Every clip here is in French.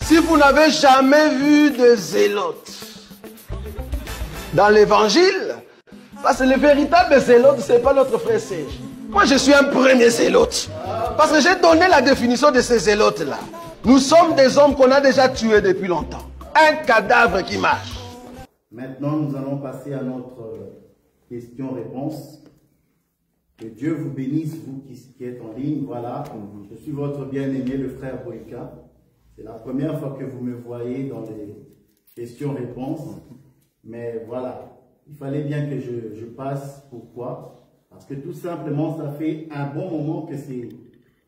Si vous n'avez jamais vu de zélote dans l'évangile, parce que le véritable zélote, ce n'est pas notre frère Serge. Moi, je suis un premier zélote. Parce que j'ai donné la définition de ces zélotes-là. Nous sommes des hommes qu'on a déjà tués depuis longtemps. Un cadavre qui marche. Maintenant, nous allons passer à notre question-réponse. Que Dieu vous bénisse, vous qui êtes en ligne. Voilà, je suis votre bien-aimé, le frère Boïka. C'est la première fois que vous me voyez dans les questions-réponses. Mais voilà, il fallait bien que je passe. Pourquoi? Parce que tout simplement, ça fait un bon moment que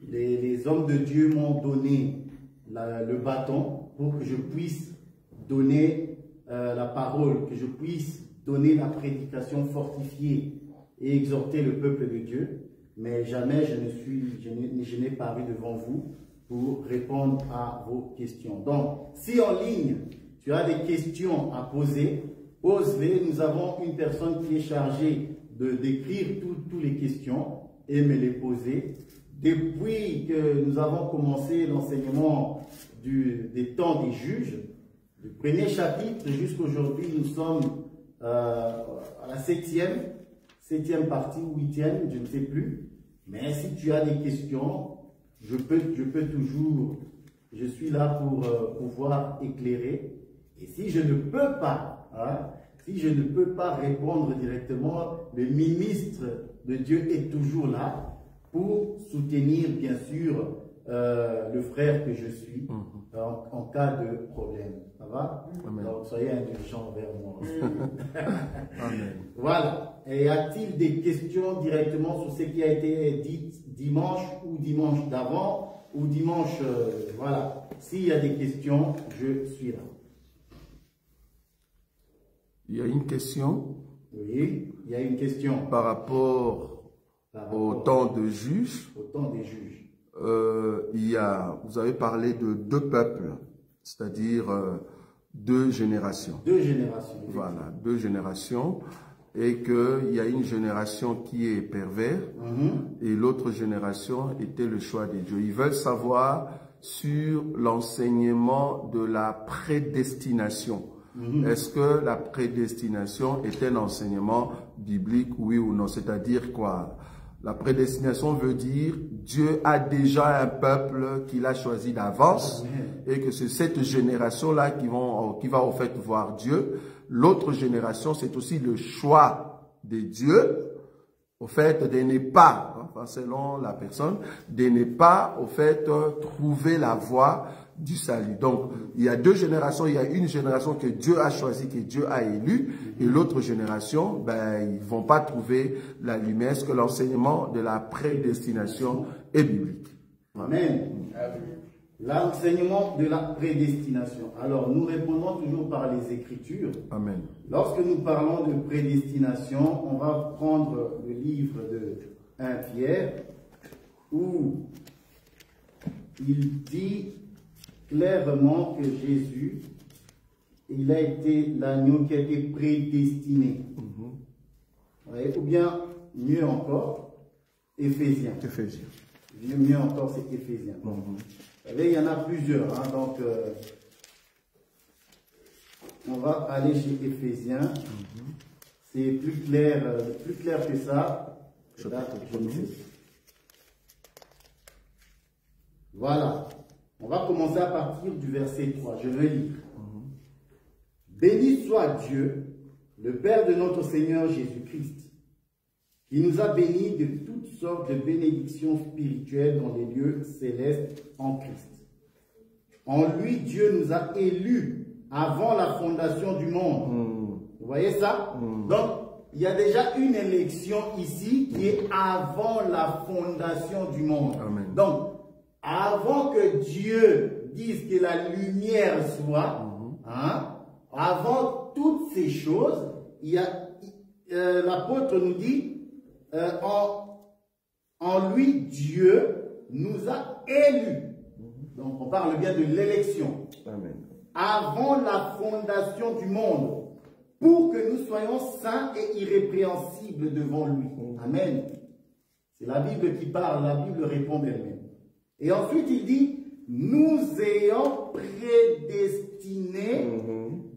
les hommes de Dieu m'ont donné le bâton pour que je puisse donner la parole, que je puisse donner la prédication fortifiée et exhorter le peuple de Dieu. Mais jamais je n'ai paru devant vous pour répondre à vos questions. Donc, si en ligne, tu as des questions à poser, pose-les. Nous avons une personne qui est chargée d'écrire toutes les questions et me les poser. Depuis que nous avons commencé l'enseignement des temps des juges, du premier chapitre jusqu'aujourd'hui, nous sommes à la septième partie ou 8e, je ne sais plus. Mais si tu as des questions, je peux toujours, je suis là pour pouvoir éclairer. Et si je ne peux pas, si je ne peux pas répondre directement, le ministre de Dieu est toujours là pour soutenir, bien sûr, le frère que je suis en cas de problème. Ça va? Amen. Donc, soyez indulgents vers moi. Amen. Voilà. Et y a-t-il des questions directement sur ce qui a été dit dimanche ou dimanche d'avant ou dimanche, voilà. S'il y a des questions, je suis là. Il y a une question. Oui, il y a une question. Par rapport au temps de juge. Au temps des juges. Vous avez parlé de deux peuples, c'est-à-dire deux générations. Deux générations. Voilà, deux générations. Et qu'il y a une génération qui est pervers et l'autre génération était le choix de Dieu. Ils veulent savoir sur l'enseignement de la prédestination. Est-ce que la prédestination est un enseignement biblique, oui ou non? C'est-à-dire quoi? La prédestination veut dire Dieu a déjà un peuple qu'il a choisi d'avance et que c'est cette génération-là qui va au fait voir Dieu. L'autre génération, c'est aussi le choix de Dieu, au fait de ne pas, selon la personne, de ne pas, au fait, trouver la voie du salut. Donc, il y a deux générations. Il y a une génération que Dieu a choisie, que Dieu a élue, et l'autre génération, ils vont pas trouver la lumière. Est-ce que l'enseignement de la prédestination est biblique? Amen. L'enseignement de la prédestination. Alors, nous répondons toujours par les Écritures. Amen. Lorsque nous parlons de prédestination, on va prendre le livre de 1 Pierre, où il dit clairement que Jésus, il a été l'agneau qui a été prédestiné. Ou bien, mieux encore, Éphésiens. Mieux encore, c'est Éphésiens. Vous savez, il y en a plusieurs. Donc, on va aller chez Éphésiens. C'est plus clair que ça. Voilà. On va commencer à partir du verset 3. Je vais lire. Béni soit Dieu, le Père de notre Seigneur Jésus-Christ, qui nous a bénis de toutes sortes de bénédictions spirituelles dans les lieux célestes en Christ. En lui, Dieu nous a élus avant la fondation du monde. Vous voyez ça? Donc, il y a déjà une élection ici qui est avant la fondation du monde. Amen. Donc, avant que Dieu dise que la lumière soit, avant toutes ces choses, l'apôtre nous dit, en lui, Dieu nous a élus. Donc, on parle bien de l'élection. Avant la fondation du monde, pour que nous soyons saints et irrépréhensibles devant lui. Amen. C'est la Bible qui parle, la Bible répond d'elle-même. Et ensuite, il dit, nous ayant prédestinés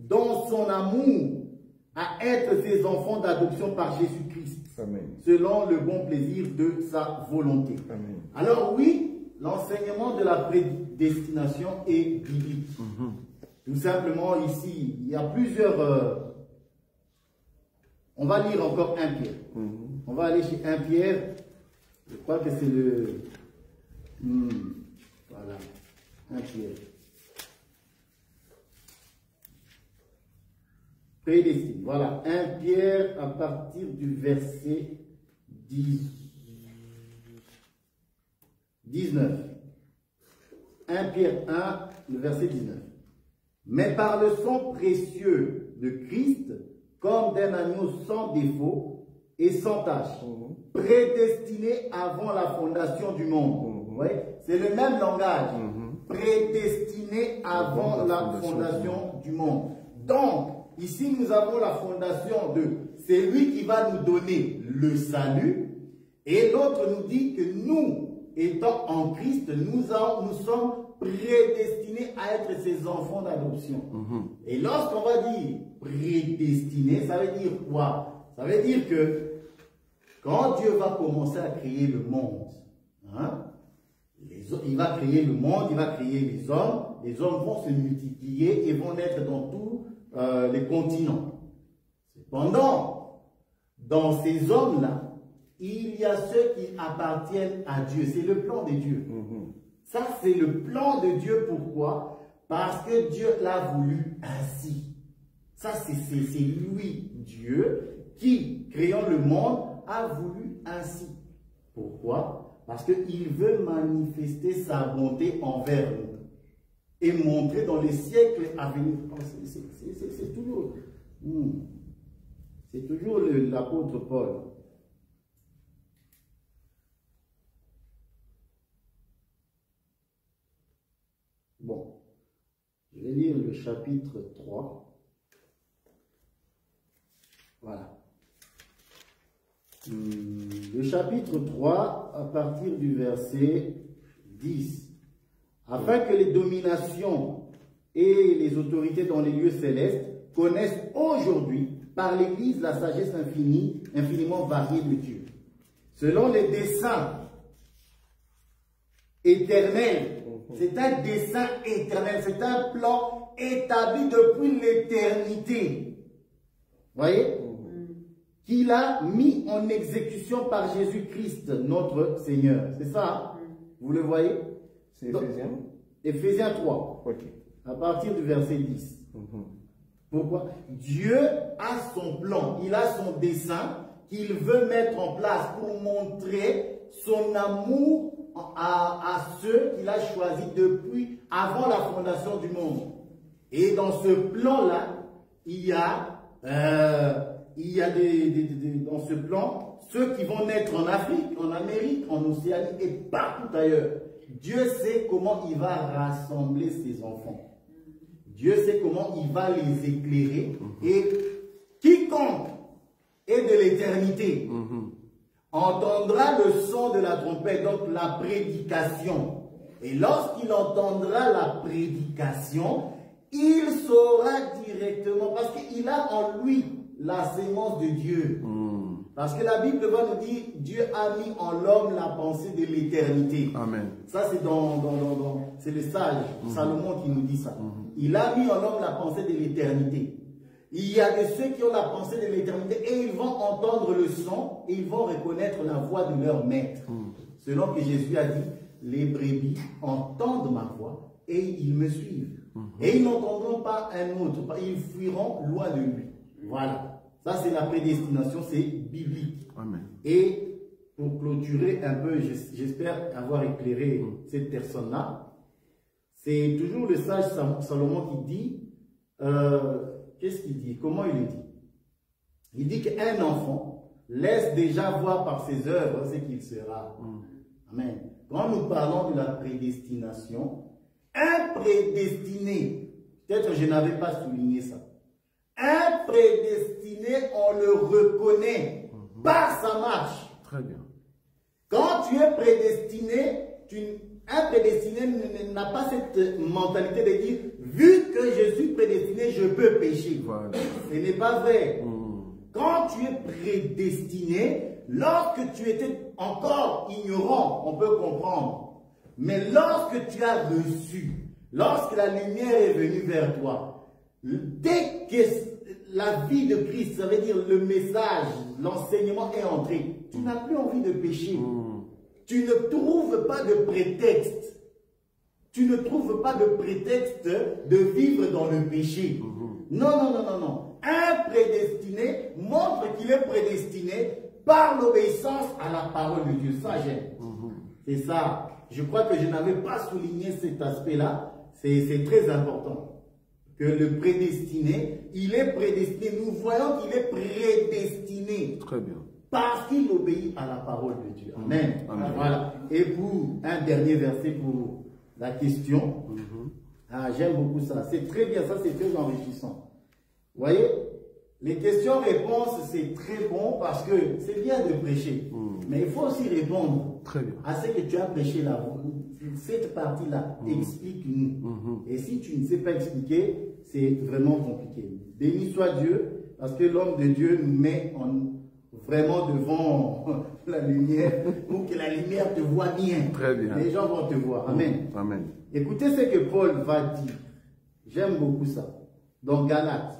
dans son amour à être ses enfants d'adoption par Jésus-Christ, selon le bon plaisir de sa volonté. Amen. Alors oui, l'enseignement de la prédestination est biblique. Tout simplement ici, il y a plusieurs... on va lire encore 1 Pierre. On va aller chez 1 Pierre. Je crois que c'est le... voilà, 1 Pierre. Prédestiné. Voilà, 1 Pierre à partir du verset 19. 1 Pierre 1, le verset 19. Mais par le sang précieux de Christ, comme d'un agneau sans défaut et sans tache, prédestiné avant la fondation du monde. Ouais, c'est le même langage. Prédestiné avant la fondation du monde. Donc, ici, nous avons la fondation de c'est lui qui va nous donner le salut. Et l'autre nous dit que nous, étant en Christ, nous sommes prédestinés à être ses enfants d'adoption. Et lorsqu'on va dire prédestiné, ça veut dire quoi? Ça veut dire que quand Dieu va commencer à créer le monde, hein, il va créer le monde, il va créer les hommes vont se multiplier et vont naître dans tous les continents. Cependant, dans ces hommes-là, il y a ceux qui appartiennent à Dieu. C'est le plan de Dieu. Ça, c'est le plan de Dieu. Pourquoi? Parce que Dieu l'a voulu ainsi. Ça, c'est lui, Dieu, qui, créant le monde, a voulu ainsi. Pourquoi? Parce qu'il veut manifester sa bonté envers nous et montrer dans les siècles à venir. C'est toujours l'apôtre Paul. Bon, je vais lire le chapitre 3. Voilà. Le chapitre 3, à partir du verset 10. Afin que les dominations et les autorités dans les lieux célestes connaissent aujourd'hui par l'Église la sagesse infiniment variée de Dieu. Selon les desseins éternels, c'est un dessein éternel, c'est un plan établi depuis l'éternité. Voyez? Qu'il a mis en exécution par Jésus-Christ, notre Seigneur. C'est ça? Hein? Vous le voyez? C'est Éphésiens? Éphésiens 3. Ok. À partir du verset 10. Pourquoi? Dieu a son plan, il a son dessein qu'il veut mettre en place pour montrer son amour à ceux qu'il a choisis depuis avant la fondation du monde. Et dans ce plan-là, il y a dans ce plan ceux qui vont naître en Afrique, en Amérique, en Océanie et partout ailleurs. Dieu sait comment il va rassembler ses enfants. Dieu sait comment il va les éclairer. Et quiconque est de l'éternité entendra le son de la trompette, donc la prédication. Et lorsqu'il entendra la prédication, il saura directement, parce qu'il a en lui la sémence de Dieu. Parce que la Bible va nous dire, Dieu a mis en l'homme la pensée de l'éternité. Amen. Ça, c'est c'est le sage, Salomon, qui nous dit ça. Il a mis en l'homme la pensée de l'éternité. Il y a de ceux qui ont la pensée de l'éternité et ils vont entendre le son et ils vont reconnaître la voix de leur maître. Selon que Jésus a dit, les brebis entendent ma voix et ils me suivent. Et ils n'entendront pas un autre, ils fuiront loin de lui. Voilà. Ça, c'est la prédestination, c'est biblique. Amen. Et pour clôturer un peu, j'espère avoir éclairé cette personne-là, c'est toujours le sage Salomon qui dit, qu'est-ce qu'il dit? Comment il le dit? Il dit qu'un enfant laisse déjà voir par ses œuvres ce qu'il sera. Amen. Quand nous parlons de la prédestination, un prédestiné, peut-être je n'avais pas souligné ça, un prédestiné, on le reconnaît par sa marche. Très bien. Quand tu es prédestiné, Un prédestiné n'a pas cette mentalité de dire, vu que je suis prédestiné, je peux pécher. Voilà. Ce n'est pas vrai. Quand tu es prédestiné, lorsque tu étais encore ignorant, on peut comprendre. Mais lorsque tu as reçu, lorsque la lumière est venue vers toi, dès que la vie de Christ, ça veut dire le message, l'enseignement est entré, tu n'as plus envie de pécher. Tu ne trouves pas de prétexte. Tu ne trouves pas de prétexte de vivre dans le péché. Non, non, non, non, non. Un prédestiné montre qu'il est prédestiné par l'obéissance à la parole de Dieu. Ça, j'aime. C'est ça. Je crois que je n'avais pas souligné cet aspect-là. C'est très important. Que le prédestiné, il est prédestiné. Nous voyons qu'il est prédestiné. Très bien. Parce qu'il obéit à la parole de Dieu. Amen. Amen. Voilà. Et pour un dernier verset pour la question. Ah, j'aime beaucoup ça. C'est très bien, ça c'est très enrichissant. Vous voyez, les questions-réponses, c'est très bon parce que c'est bien de prêcher. Mais il faut aussi répondre Très bien. à ce que tu as prêché là. Cette partie-là, explique-nous. Et si tu ne sais pas expliquer, c'est vraiment compliqué. Béni soit Dieu, parce que l'homme de Dieu nous met vraiment devant la lumière pour que la lumière te voit bien. Très bien. Les gens vont te voir. Amen. Amen. Écoutez ce que Paul va dire. J'aime beaucoup ça. Dans Galates.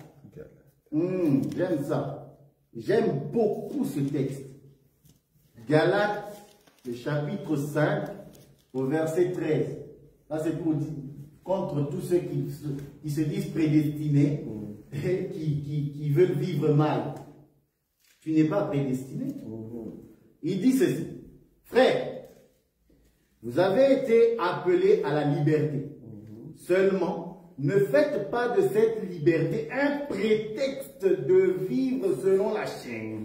J'aime ça. J'aime beaucoup ce texte. Galates, le chapitre 5, au verset 13. Là, c'est pour dire contre tous ceux qui se disent prédestinés et qui veulent vivre mal. Tu n'es pas prédestiné. Il dit ceci. Frère, vous avez été appelés à la liberté. Seulement, ne faites pas de cette liberté un prétexte de vivre selon la chair.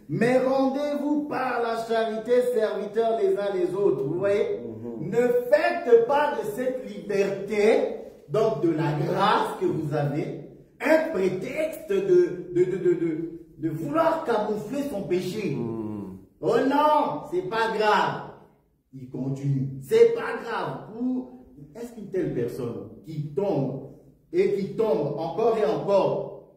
Mais rendez-vous par la charité serviteurs les uns les autres. Vous voyez? Ne faites pas de cette liberté, donc de la grâce que vous avez, un prétexte de vouloir camoufler son péché. Oh non, c'est pas grave. Il continue. C'est pas grave. Est-ce qu'une telle personne qui tombe et qui tombe encore et encore,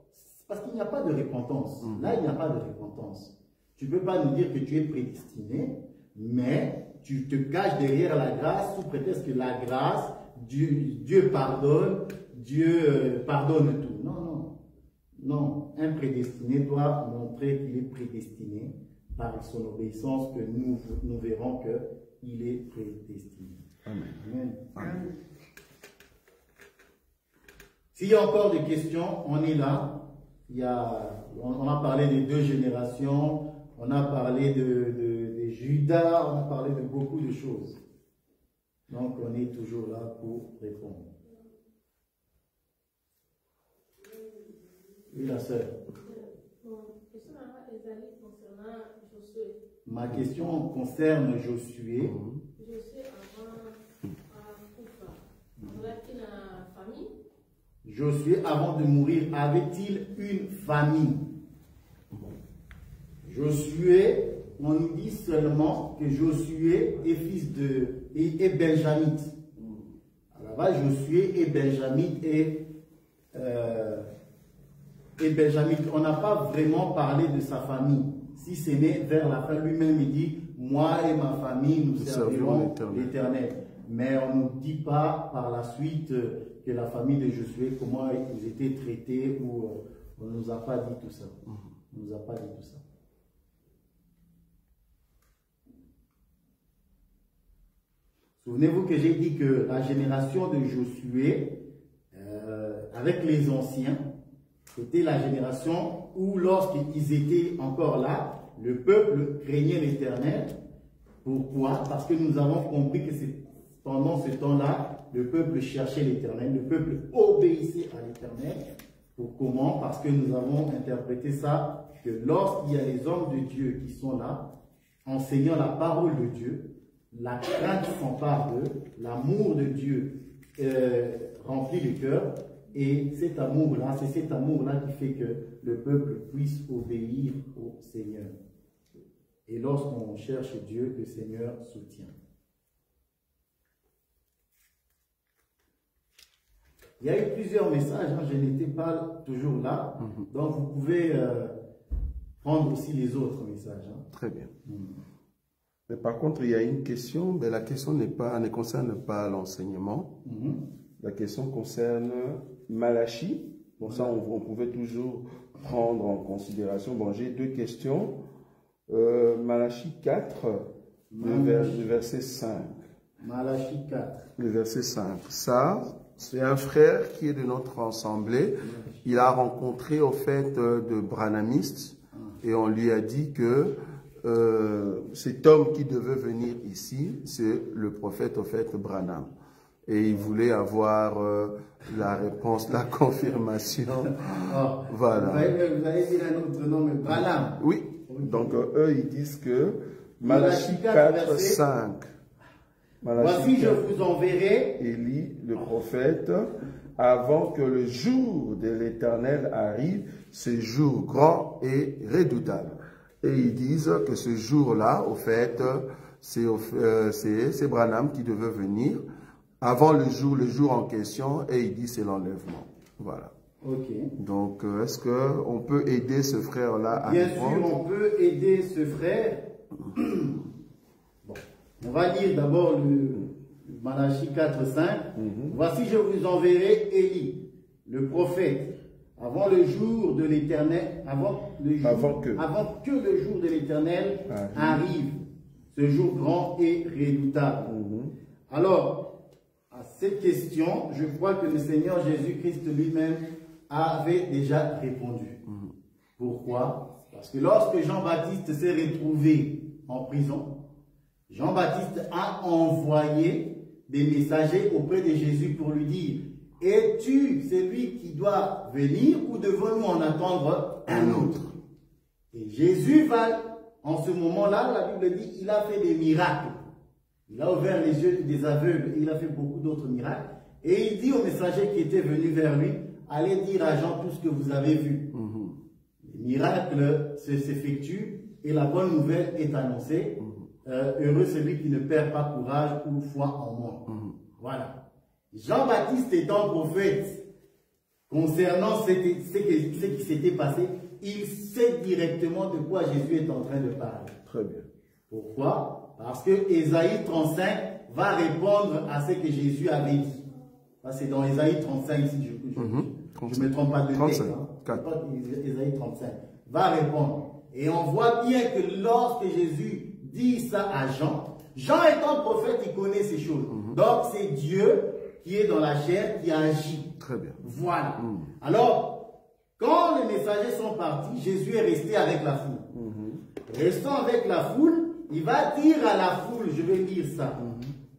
parce qu'il n'y a pas de repentance. Là, il n'y a pas de repentance. Tu ne peux pas nous dire que tu es prédestiné, mais tu te caches derrière la grâce sous prétexte que la grâce, Dieu pardonne, Dieu pardonne tout. Non, non. Non, un prédestiné doit montrer qu'il est prédestiné par son obéissance que nous verrons qu'il est prédestiné. Amen. Amen. Amen. S'il y a encore des questions, on est là. On a parlé des deux générations, on a parlé de Judas, on a parlé de beaucoup de choses. Donc on est toujours là pour répondre. Oui, la sœur. Ma question concerne Josué. Josué, avant de mourir, avait-il une famille? Josué, on nous dit seulement que Josué est fils est benjamite. Là-bas, Josué est benjamite et benjamite. On n'a pas vraiment parlé de sa famille. Si ce n'est vers la fin, lui-même il dit, moi et ma famille, nous servirons l'Éternel. Mais on ne nous dit pas par la suite que la famille de Josué, comment ils étaient traités, ou on ne nous a pas dit tout ça. On ne nous a pas dit tout ça. Souvenez-vous que j'ai dit que la génération de Josué, avec les anciens, c'était la génération où lorsqu'ils étaient encore là, le peuple craignait l'Éternel. Pourquoi? Parce que nous avons compris que pendant ce temps-là, le peuple cherchait l'Éternel, le peuple obéissait à l'Éternel. Comment? Parce que nous avons interprété ça, que lorsqu'il y a les hommes de Dieu qui sont là, enseignant la parole de Dieu, la crainte s'empare d'eux, l'amour de Dieu remplit le cœur, et cet amour-là, c'est cet amour-là qui fait que le peuple puisse obéir au Seigneur. Et lorsqu'on cherche Dieu, le Seigneur soutient. Il y a eu plusieurs messages, hein, je n'étais pas toujours là, donc vous pouvez prendre aussi les autres messages. Hein. Très bien. Mais par contre, il y a une question, mais la question ne concerne pas l'enseignement. La question concerne Malachie. Bon, ça, on pouvait toujours prendre en considération. Bon, j'ai deux questions. Malachie 4, le verset 5. Malachie 4. Le verset 5. Ça, c'est un frère qui est de notre assemblée. Il a rencontré au fait de branamistes et on lui a dit que cet homme qui devait venir ici, c'est le prophète au fait Branham. Et il voulait avoir la réponse, la confirmation. Oh, Voilà. Vous avez dit un autre nom, mais Branham. Oui. Donc eux, ils disent que Malachie 4, 5. Voici, je vous enverrai. Élie, le prophète, avant que le jour de l'Éternel arrive, ce jour grand et redoutable. Et ils disent que ce jour-là, au fait, c'est Branham qui devait venir avant le jour en question, et il dit c'est l'enlèvement. Voilà. Ok. Donc, est-ce qu'on peut aider ce frère-là à répondre? Bien sûr, on peut aider ce frère. Bon. On va lire d'abord le Malachie 4, 5. Voici, je vous enverrai Élie, le prophète, avant le jour de l'Éternel, avant que le jour de l'Éternel arrive, ce jour grand et redoutable. Alors, à cette question, je crois que le Seigneur Jésus-Christ lui-même avait déjà répondu. Pourquoi? Parce que lorsque Jean-Baptiste s'est retrouvé en prison, Jean-Baptiste a envoyé des messagers auprès de Jésus pour lui dire: es-tu celui qui doit venir ou devons-nous en attendre un autre? Et Jésus va, en ce moment-là, la Bible dit, il a fait des miracles. Il a ouvert les yeux des aveugles, il a fait beaucoup d'autres miracles. Et il dit aux messagers qui étaient venus vers lui: allez dire à Jean tout ce que vous avez vu. Les miracles s'effectuent et la bonne nouvelle est annoncée. Heureux celui qui ne perd pas courage ou foi en moi. Voilà. Jean-Baptiste étant prophète, concernant ce qui s'était passé, il sait directement de quoi Jésus est en train de parler. Très bien. Pourquoi? Parce que Ésaïe 35 va répondre à ce que Jésus avait dit. C'est dans Ésaïe 35, si je ne me trompe pas de texte. Ésaïe 35 va répondre. Et on voit bien que lorsque Jésus dit ça à Jean, Jean étant prophète, il connaît ces choses. Donc c'est Dieu qui est dans la chair qui agit. Très bien. Voilà. Alors, quand les messagers sont partis, Jésus est resté avec la foule. Restant avec la foule, il va dire à la foule, je vais lire ça.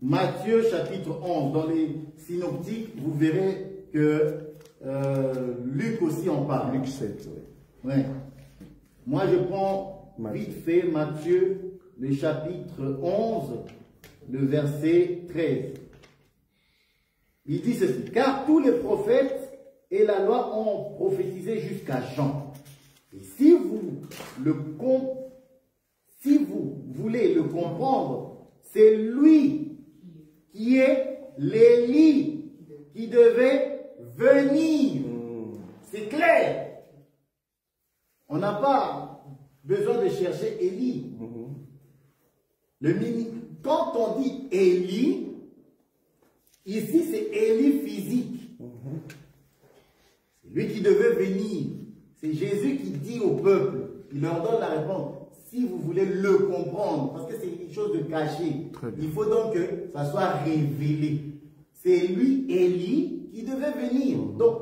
Matthieu chapitre 11, dans les synoptiques, vous verrez que Luc aussi en parle. Luc 7, oui. Ouais. Moi, je prends vite fait Matthieu, le chapitre 11, le verset 13. Il dit ceci: car tous les prophètes et la loi ont prophétisé jusqu'à Jean. Et si vous voulez le comprendre, c'est lui qui est l'Élie qui devait venir. C'est clair. On n'a pas besoin de chercher Élie. Quand on dit Élie, ici c'est Élie physique. C'est lui qui devait venir. C'est Jésus qui dit au peuple, il leur donne la réponse. Si vous voulez le comprendre, parce que c'est une chose de caché, il faut donc que ça soit révélé. C'est lui, Élie, qui devait venir. Donc,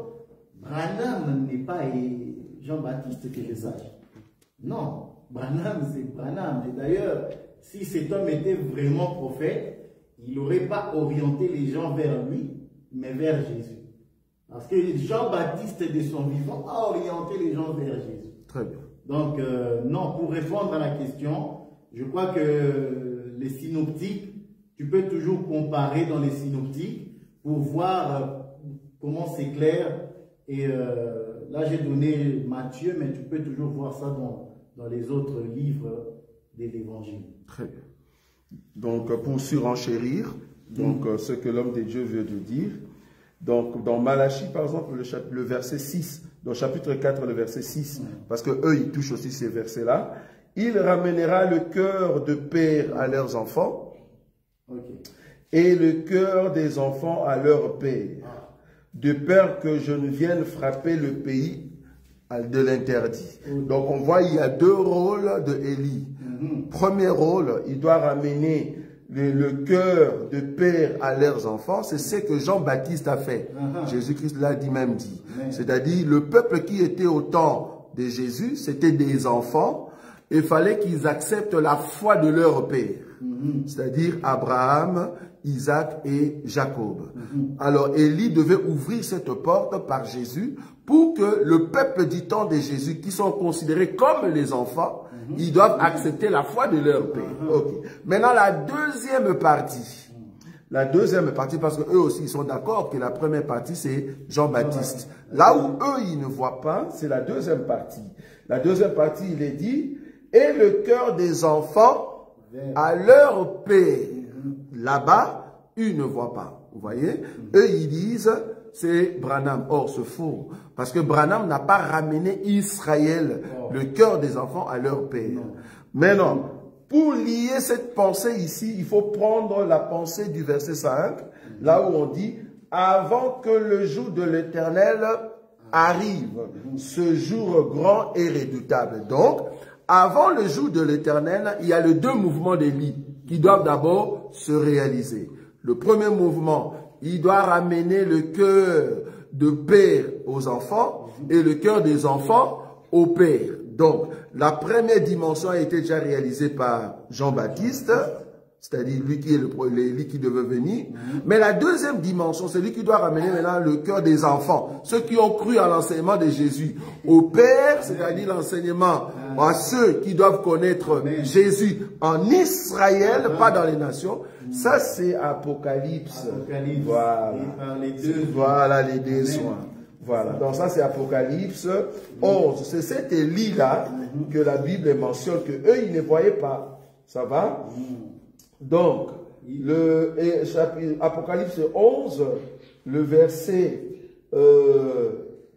Branham n'est pas Jean-Baptiste, que je sache. Non, Branham, c'est Branham. Et d'ailleurs, si cet homme était vraiment prophète, il n'aurait pas orienté les gens vers lui, mais vers Jésus. Parce que Jean-Baptiste, de son vivant, a orienté les gens vers Jésus. Très bien. Donc, non, pour répondre à la question, je crois que les synoptiques, tu peux toujours comparer dans les synoptiques pour voir comment c'est clair. Et là, j'ai donné Matthieu, mais tu peux toujours voir ça dans les autres livres de l'Évangile. Très bien. Donc, pour surenchérir, ce que l'homme de Dieu veut de dire, Donc, dans Malachie, par exemple, le verset 6, dans le chapitre 4, le verset 6, parce que eux, ils touchent aussi ces versets-là. Il ramènera le cœur de père à leurs enfants et le cœur des enfants à leur père, de peur que je ne vienne frapper le pays de l'interdit. Donc, on voit, il y a deux rôles de Élie. Premier rôle, il doit ramener le cœur de père à leurs enfants, c'est ce que Jean-Baptiste a fait. Jésus-Christ l'a même dit. C'est-à-dire, le peuple qui était au temps de Jésus, c'était des enfants, et il fallait qu'ils acceptent la foi de leur père. C'est-à-dire Abraham, Isaac et Jacob. Alors, Élie devait ouvrir cette porte par Jésus pour que le peuple du temps de Jésus, qui sont considérés comme les enfants, ils doivent accepter la foi de leur père. Maintenant, la deuxième partie, parce qu'eux aussi, ils sont d'accord que la première partie, c'est Jean-Baptiste. Là où eux, ils ne voient pas, c'est la deuxième partie. La deuxième partie, il est dit, et le cœur des enfants à leur père. Là-bas, ils ne voient pas. Vous voyez? Eux, ils disent, c'est Branham. Or, c'est faux. Parce que Branham n'a pas ramené Israël, le cœur des enfants, à leur père. Maintenant, pour lier cette pensée ici, il faut prendre la pensée du verset 5, là où on dit, avant que le jour de l'Éternel arrive, ce jour grand et redoutable. Donc, avant le jour de l'Éternel, il y a les deux mouvements d'Élie qui doivent d'abord se réaliser. Le premier mouvement, il doit ramener le cœur de père aux enfants et le cœur des enfants au père. Donc, la première dimension a été déjà réalisée par Jean-Baptiste, c'est-à-dire lui qui est l'Élie qui devait venir. Mais la deuxième dimension, c'est lui qui doit ramener maintenant le cœur des enfants, ceux qui ont cru à l'enseignement de Jésus, au Père, c'est-à-dire l'enseignement à ceux qui doivent connaître Jésus en Israël, pas dans les nations. Ça, c'est Apocalypse. Voilà. Voilà les deux soins. Voilà. Donc ça, c'est Apocalypse 11. C'est cet Élie-là que la Bible mentionne, que eux, ils ne voyaient pas. Ça va? Donc, Apocalypse 11, le verset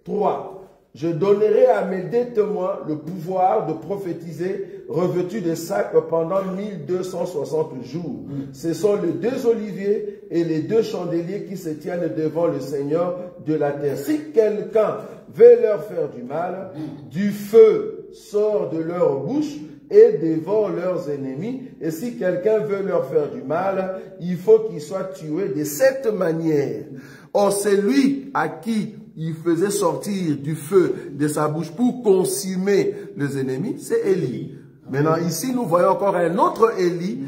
3. Je donnerai à mes deux témoins le pouvoir de prophétiser revêtus de sacs pendant 1260 jours. Ce sont les deux oliviers et les deux chandeliers qui se tiennent devant le Seigneur de la terre. Si quelqu'un veut leur faire du mal, du feu sort de leur bouche et dévore leurs ennemis. Et si quelqu'un veut leur faire du mal, il faut qu'il soit tué de cette manière. Or, celui à qui il faisait sortir du feu de sa bouche pour consumer les ennemis, c'est Élie. Maintenant, ici, nous voyons encore un autre Élie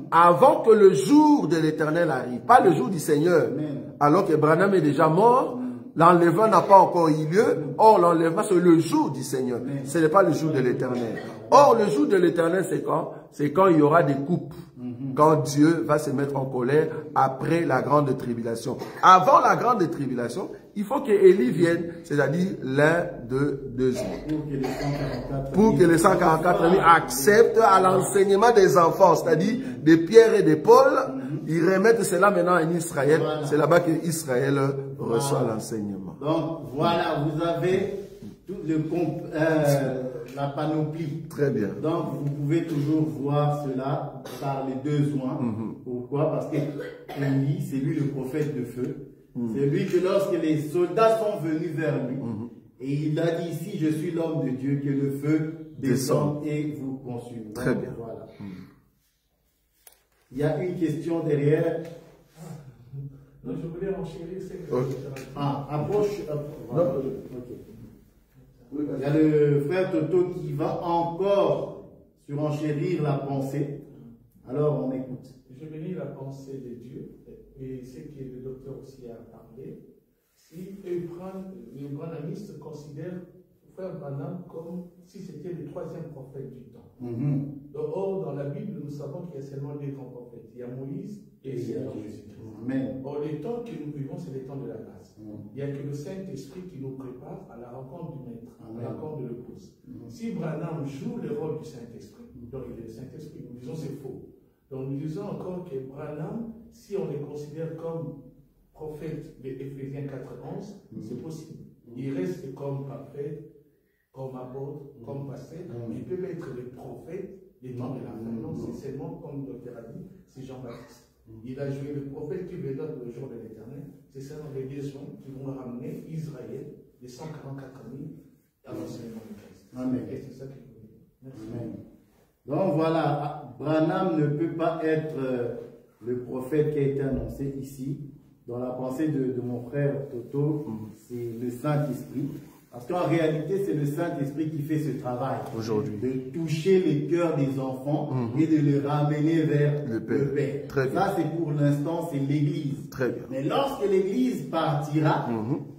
avant que le jour de l'Éternel arrive. Pas le jour du Seigneur. Alors que Branham est déjà mort, l'enlèvement n'a pas encore eu lieu. Or, l'enlèvement, c'est le jour du Seigneur. Ce n'est pas le jour de l'Éternel. Or, le jour de l'Éternel, c'est quand? C'est quand il y aura des coupes. Quand Dieu va se mettre en colère après la grande tribulation. Avant la grande tribulation, il faut que Élie vienne, c'est-à-dire l'un de deux jours. Pour que les 144 000 acceptent à l'enseignement des enfants, c'est-à-dire de Pierre et de Paul, ils remettent cela maintenant en Israël. Voilà. C'est là-bas que Israël reçoit l'enseignement. Donc voilà, vous avez tout la panoplie. Très bien. Donc vous pouvez toujours voir cela par les deux joints. Pourquoi? Parce que Élie, c'est lui le prophète de feu. C'est lui que lorsque les soldats sont venus vers lui, et il a dit ici, je suis l'homme de Dieu, que le feu descend et vous consume. Très bien. Voilà. Il y a une question derrière. Non, je voulais enchérir. Approche. Voilà. Il y a le frère Toto qui va encore surenchérir la pensée. Alors on écoute. Je bénis la pensée de Dieu et ce que le docteur aussi a parlé. Si les brananistes considèrent frère Branham comme si c'était le troisième prophète du temps. Or, dans la Bible, nous savons qu'il y a seulement deux grands prophètes. Il y a Moïse et il y a Jésus-Christ. Or, les temps que nous vivons, c'est les temps de la grâce. Il n'y a que le Saint-Esprit qui nous prépare à la rencontre du Maître, à la rencontre de l'épouse. Si Branham joue le rôle du Saint-Esprit, donc il est le Saint-Esprit, nous disons c'est faux. Donc nous disons encore que Branham, si on les considère comme prophète de Éphésiens 4:11, c'est possible. Il reste comme parfait, comme apôtre, comme pasteur, mais il peut être le prophète des temps de la fin. Donc c'est seulement, comme le docteur a dit, c'est Jean-Baptiste. Il a joué le prophète qui verra le jour de l'éternel. C'est seulement les 10 gens qui vont ramener Israël de 144 000 à l'enseignement de Christ. Amen. Et c'est ça qu'il faut dire. Merci. Amen. Donc voilà, Branham ne peut pas être le prophète qui a été annoncé ici. Dans la pensée de mon frère Toto, c'est le Saint-Esprit. Parce qu'en réalité, c'est le Saint-Esprit qui fait ce travail. Aujourd'hui. De toucher les cœurs des enfants et de les ramener vers le Père. Très bien. Ça, c'est pour l'instant, c'est l'Église. Très bien. Mais lorsque l'Église partira,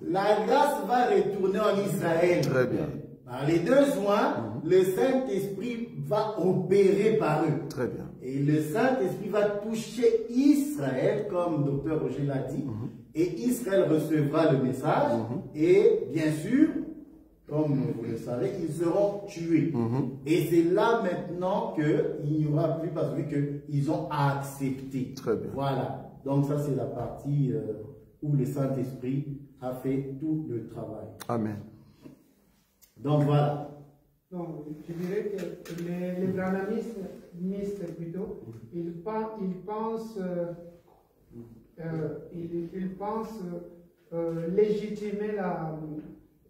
la grâce va retourner en Israël. Très bien. Par les besoins, le Saint-Esprit va opérer par eux. Très bien. Et le Saint-Esprit va toucher Israël, comme Dr Roger l'a dit, et Israël recevra le message, et bien sûr, comme vous le savez, ils seront tués. Et c'est là maintenant qu'il n'y aura plus, parce qu'ils ont accepté. Très bien. Voilà. Donc ça, c'est la partie où le Saint-Esprit a fait tout le travail. Amen. Donc voilà. Donc, je dirais que les branhamistes plutôt, ils pensent légitimer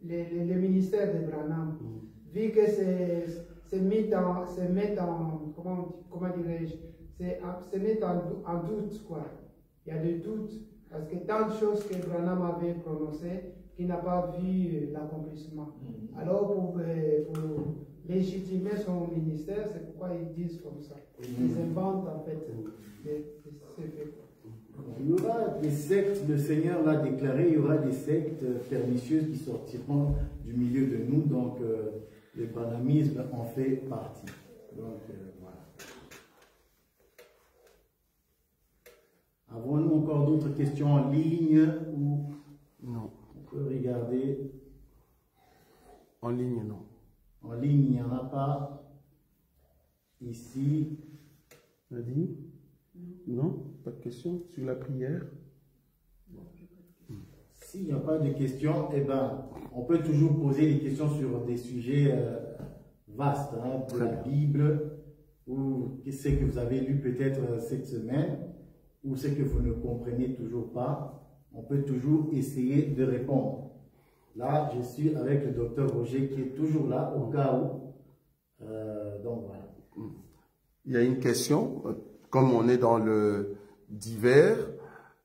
le ministère de Branham, vu que c'est mis en comment dirais-je, c'est mis en doute, quoi. Il y a des doutes, parce que tant de choses que Branham avait prononcées, qui n'a pas vu l'accomplissement. Alors, pour légitimer son ministère, c'est pourquoi ils disent comme ça. Ils inventent en fait ces faits. Il y aura des sectes, le Seigneur l'a déclaré, il y aura des sectes pernicieuses qui sortiront du milieu de nous, donc le branhamisme en fait partie. Donc voilà. Avons-nous encore d'autres questions en ligne ou Non. on peut regarder? En ligne, non. En ligne, il n'y en a pas. Ici. Nadine? Non? Pas de questions sur la prière? S'il n'y a pas de questions, eh ben, on peut toujours poser des questions sur des sujets vastes, hein, de la Bible, ou ce que vous avez lu peut-être cette semaine, ou ce que vous ne comprenez toujours pas. On peut toujours essayer de répondre. Là, je suis avec le docteur Roger qui est toujours là au cas où. Donc voilà. Il y a une question, comme on est dans le divers,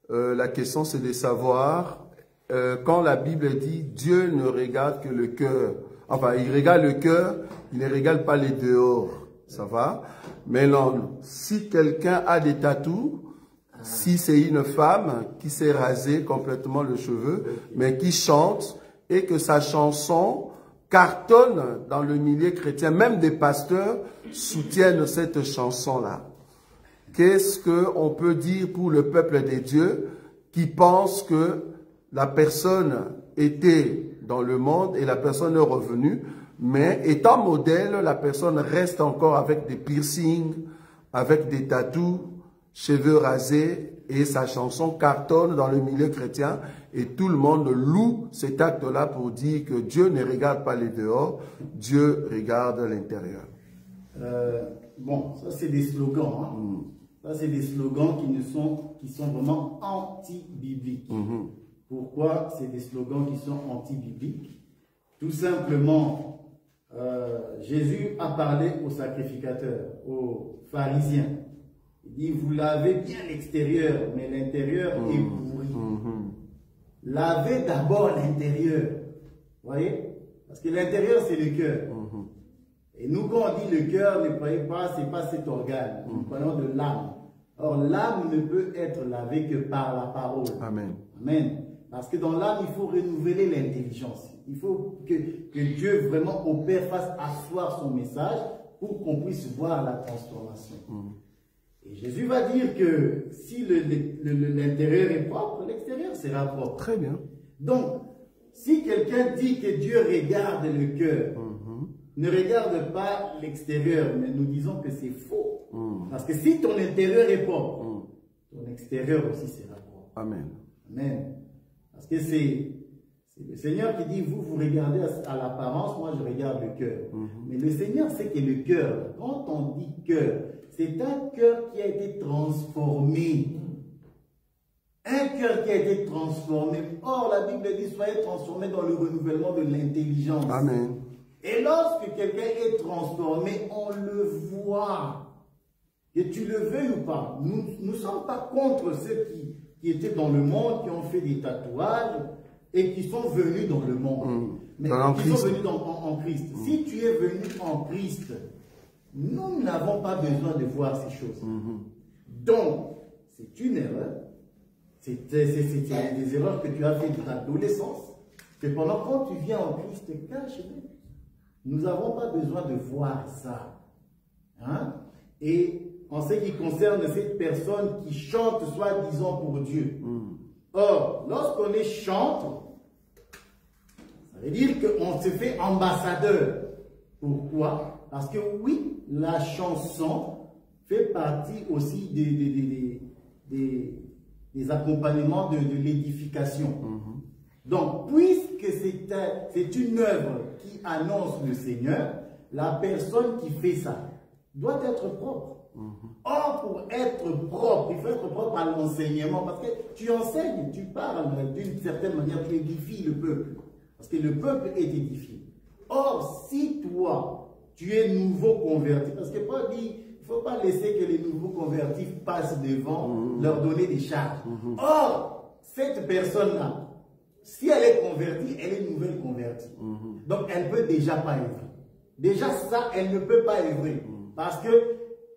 la question c'est de savoir, quand la Bible dit Dieu ne regarde que le cœur, enfin il regarde le cœur, il ne regarde pas les dehors, ça va? Mais non, si quelqu'un a des tatous, si c'est une femme qui s'est rasée complètement le cheveu, mais qui chante et que sa chanson cartonne dans le milieu chrétien, même des pasteurs soutiennent cette chanson-là. Qu'est-ce qu'on peut dire pour le peuple des dieux qui pense que la personne était dans le monde et la personne est revenue, mais étant modèle, la personne reste encore avec des piercings, avec des tatous, cheveux rasés, et sa chanson cartonne dans le milieu chrétien, et tout le monde loue cet acte-là pour dire que Dieu ne regarde pas les dehors, Dieu regarde l'intérieur. Bon, ça c'est des slogans. Hein. Ça c'est des slogans qui sont vraiment anti-bibliques. Pourquoi c'est des slogans qui sont anti-bibliques? Tout simplement, Jésus a parlé aux sacrificateurs, aux pharisiens. Il dit, vous lavez bien l'extérieur, mais l'intérieur est pourri. Lavez d'abord l'intérieur. Vous voyez? Parce que l'intérieur, c'est le cœur. Et nous, quand on dit le cœur, ne croyez pas, ce n'est pas cet organe. Nous parlons de l'âme. Or, l'âme ne peut être lavée que par la parole. Amen. Amen. Parce que dans l'âme, il faut renouveler l'intelligence. Il faut que Dieu vraiment opère, fasse asseoir son message pour qu'on puisse voir la transformation. Et Jésus va dire que si l'intérieur est propre, l'extérieur sera propre. Très bien. Donc, si quelqu'un dit que Dieu regarde le cœur, ne regarde pas l'extérieur, mais nous disons que c'est faux. Parce que si ton intérieur est propre, ton extérieur aussi sera propre. Amen. Amen. Parce que c'est le Seigneur qui dit, vous regardez à l'apparence, moi je regarde le cœur. Mais le Seigneur sait que le cœur, quand on dit cœur, c'est un cœur qui a été transformé. Un cœur qui a été transformé. Or, la Bible dit, soyez transformés dans le renouvellement de l'intelligence. Amen. Et lorsque quelqu'un est transformé, on le voit. Que tu le veuilles ou pas. Nous ne sommes pas contre ceux qui étaient dans le monde, qui ont fait des tatouages et qui sont venus dans le monde. Mais qui sont venus en Christ. Si tu es venu en Christ, nous n'avons pas besoin de voir ces choses. Donc, c'est une erreur. C'est des erreurs que tu as faites dans l'adolescence. Cependant, quand tu viens en Christ, cache. Nous n'avons pas besoin de voir ça. Hein? Et en ce qui concerne cette personne qui chante soi-disant pour Dieu. Or, lorsqu'on est chante, ça veut dire qu'on se fait ambassadeur. Pourquoi? Parce que oui, la chanson fait partie aussi des accompagnements de l'édification. Donc, puisque c'est une œuvre qui annonce le Seigneur, la personne qui fait ça doit être propre. Or, pour être propre, il faut être propre à l'enseignement, parce que tu enseignes, tu parles d'une certaine manière, tu édifies le peuple. Parce que le peuple est édifié. Or, si toi, tu es nouveau converti, parce que Paul dit, il ne faut pas laisser que les nouveaux convertis passent devant, leur donner des charges. Or, cette personne-là, si elle est convertie, elle est nouvelle convertie. Donc, elle ne peut déjà pas œuvrer. Déjà ça, elle ne peut pas œuvrer. Parce que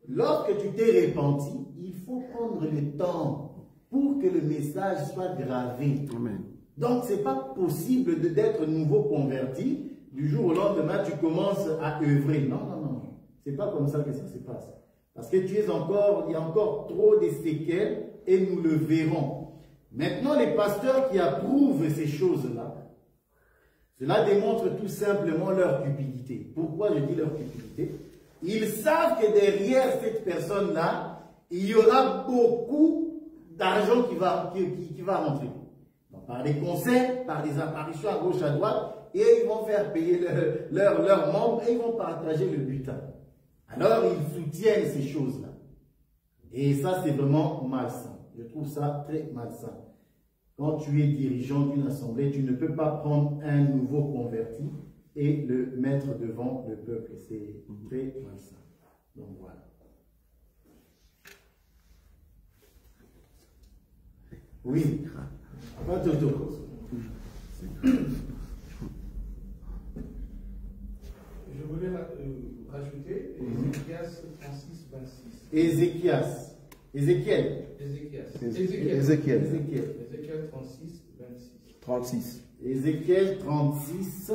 lorsque tu t'es repenti, il faut prendre le temps pour que le message soit gravé. Amen. Donc, ce n'est pas possible d'être nouveau converti. Du jour au lendemain, tu commences à œuvrer. Non, non, non. Ce n'est pas comme ça que ça se passe. Parce que il y a encore trop de séquelles et nous le verrons. Maintenant, les pasteurs qui approuvent ces choses-là, cela démontre tout simplement leur cupidité. Pourquoi je dis leur cupidité? Ils savent que derrière cette personne-là, il y aura beaucoup d'argent qui va rentrer. Donc, par des concerts, par des apparitions à gauche, à droite, et ils vont faire payer leurs membres et ils vont partager le butin. Alors, ils soutiennent ces choses-là. Et ça, c'est vraiment malsain. Je trouve ça très malsain. Quand tu es dirigeant d'une assemblée, tu ne peux pas prendre un nouveau converti et le mettre devant le peuple. C'est très malsain. Donc voilà. Oui. Pas Toto. Je voulais rajouter Ézéchias 36, 26. Ézéchiel 36, 26. 36. Ézéchiel 36,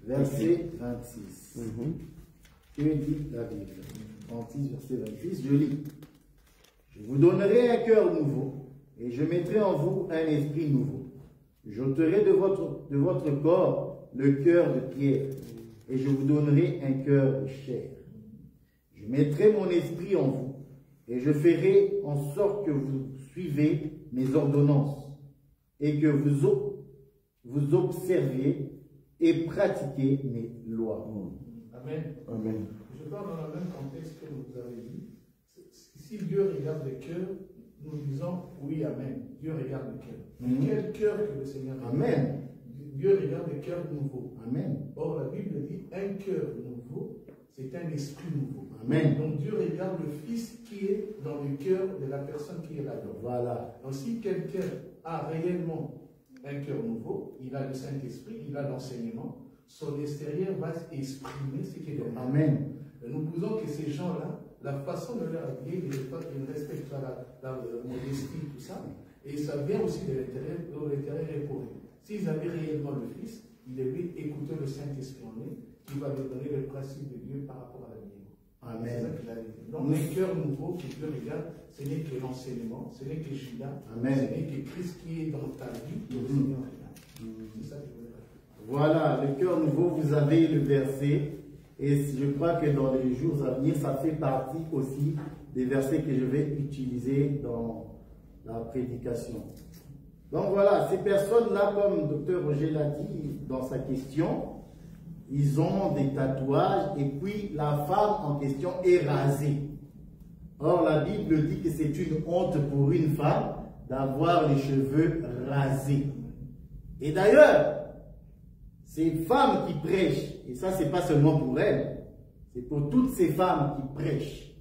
verset 26. Que dit la Bible? 36, verset 26, je lis. Je vous donnerai un cœur nouveau, et je mettrai en vous un esprit nouveau. J'ôterai de votre corps le cœur de pierre, et je vous donnerai un cœur de chair. Je mettrai mon esprit en vous, et je ferai en sorte que vous suivez mes ordonnances, et que vous observiez et pratiquiez mes lois. Amen. Amen. Je parle dans le même contexte que vous avez dit. Si Dieu regarde le cœur, nous disons oui, amen. Dieu regarde le cœur. Quel cœur que le Seigneur regarde? Amen. Dieu regarde le cœur nouveau. Amen. Or, la Bible dit un cœur nouveau, c'est un esprit nouveau. Amen. Donc Dieu regarde le Fils qui est dans le cœur de la personne qui est là-dedans. Voilà. Donc si quelqu'un a réellement un cœur nouveau, il a le Saint-Esprit, il a l'enseignement, son extérieur va exprimer ce qu'il est. Amen. Nous disons que ces gens-là, la façon de leur habiller, ils ne respectent pas la modestie, tout ça, et ça vient aussi de l'intérieur est pour eux. S'ils avaient réellement le Fils, ils devaient écouter le Saint-Esprit en eux, qui va leur donner le principe de Dieu par rapport à la vie. Amen. C'est ça qu'il a dit. Donc, les cœurs nouveaux que Dieu regarde, ce n'est que l'enseignement, ce n'est que Judas, Amen. ce n'est que Christ qui est dans ta vie, que le Seigneur regarde. C'est ça que je voulais dire. Voilà, le cœur nouveau, vous avez le verset, et je crois que dans les jours à venir, ça fait partie aussi des versets que je vais utiliser dans la prédication. Donc voilà, ces personnes-là, comme Dr Roger l'a dit dans sa question, ils ont des tatouages et puis la femme en question est rasée. Or, la Bible dit que c'est une honte pour une femme d'avoir les cheveux rasés. Et d'ailleurs, ces femmes qui prêchent, et ça c'est pas seulement pour elles, c'est pour toutes ces femmes qui prêchent,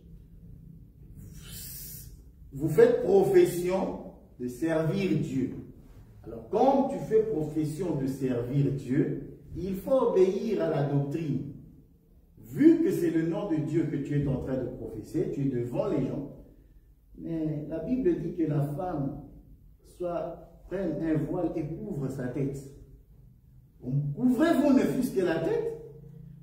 vous faites profession de servir Dieu. Alors, quand tu fais profession de servir Dieu, il faut obéir à la doctrine. Vu que c'est le nom de Dieu que tu es en train de professer, tu es devant les gens. Mais la Bible dit que la femme prenne un voile et couvre sa tête. Couvrez-vous ne fût-ce que la tête,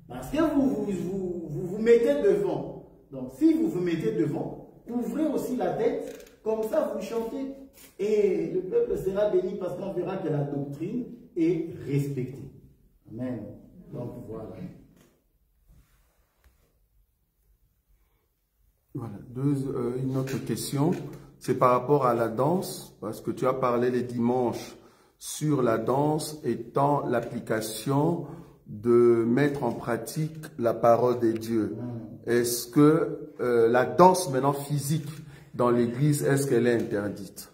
parce que vous mettez devant. Donc, si vous vous mettez devant, couvrez aussi la tête, comme ça vous chantez. Et le peuple sera béni parce qu'on verra que la doctrine est respectée. Amen. Donc, voilà. Voilà. Une autre question, c'est par rapport à la danse, parce que tu as parlé les dimanches sur la danse étant l'application de mettre en pratique la parole de Dieu. Est-ce que la danse maintenant physique dans l'église, est-ce qu'elle est interdite?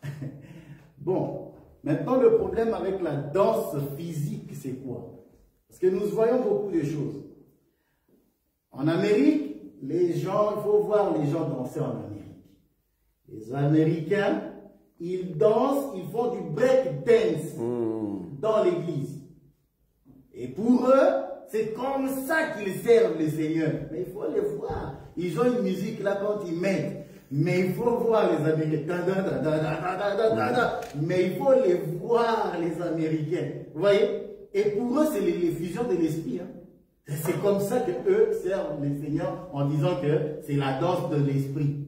Bon, maintenant le problème avec la danse physique, c'est quoi? Parce que nous voyons beaucoup de choses. En Amérique, les gens, il faut voir les gens danser en Amérique. Les Américains, ils dansent, ils font du break dance dans l'église. Et pour eux, c'est comme ça qu'ils servent le Seigneur. Mais il faut les voir. Ils ont une musique là quand ils mettent. Mais il faut voir les Américains. Mais il faut les voir, les Américains. Vous voyez? Et pour eux, c'est l'effusion de l'esprit. Hein. C'est comme ça qu'eux servent le Seigneur en disant que c'est la danse de l'esprit.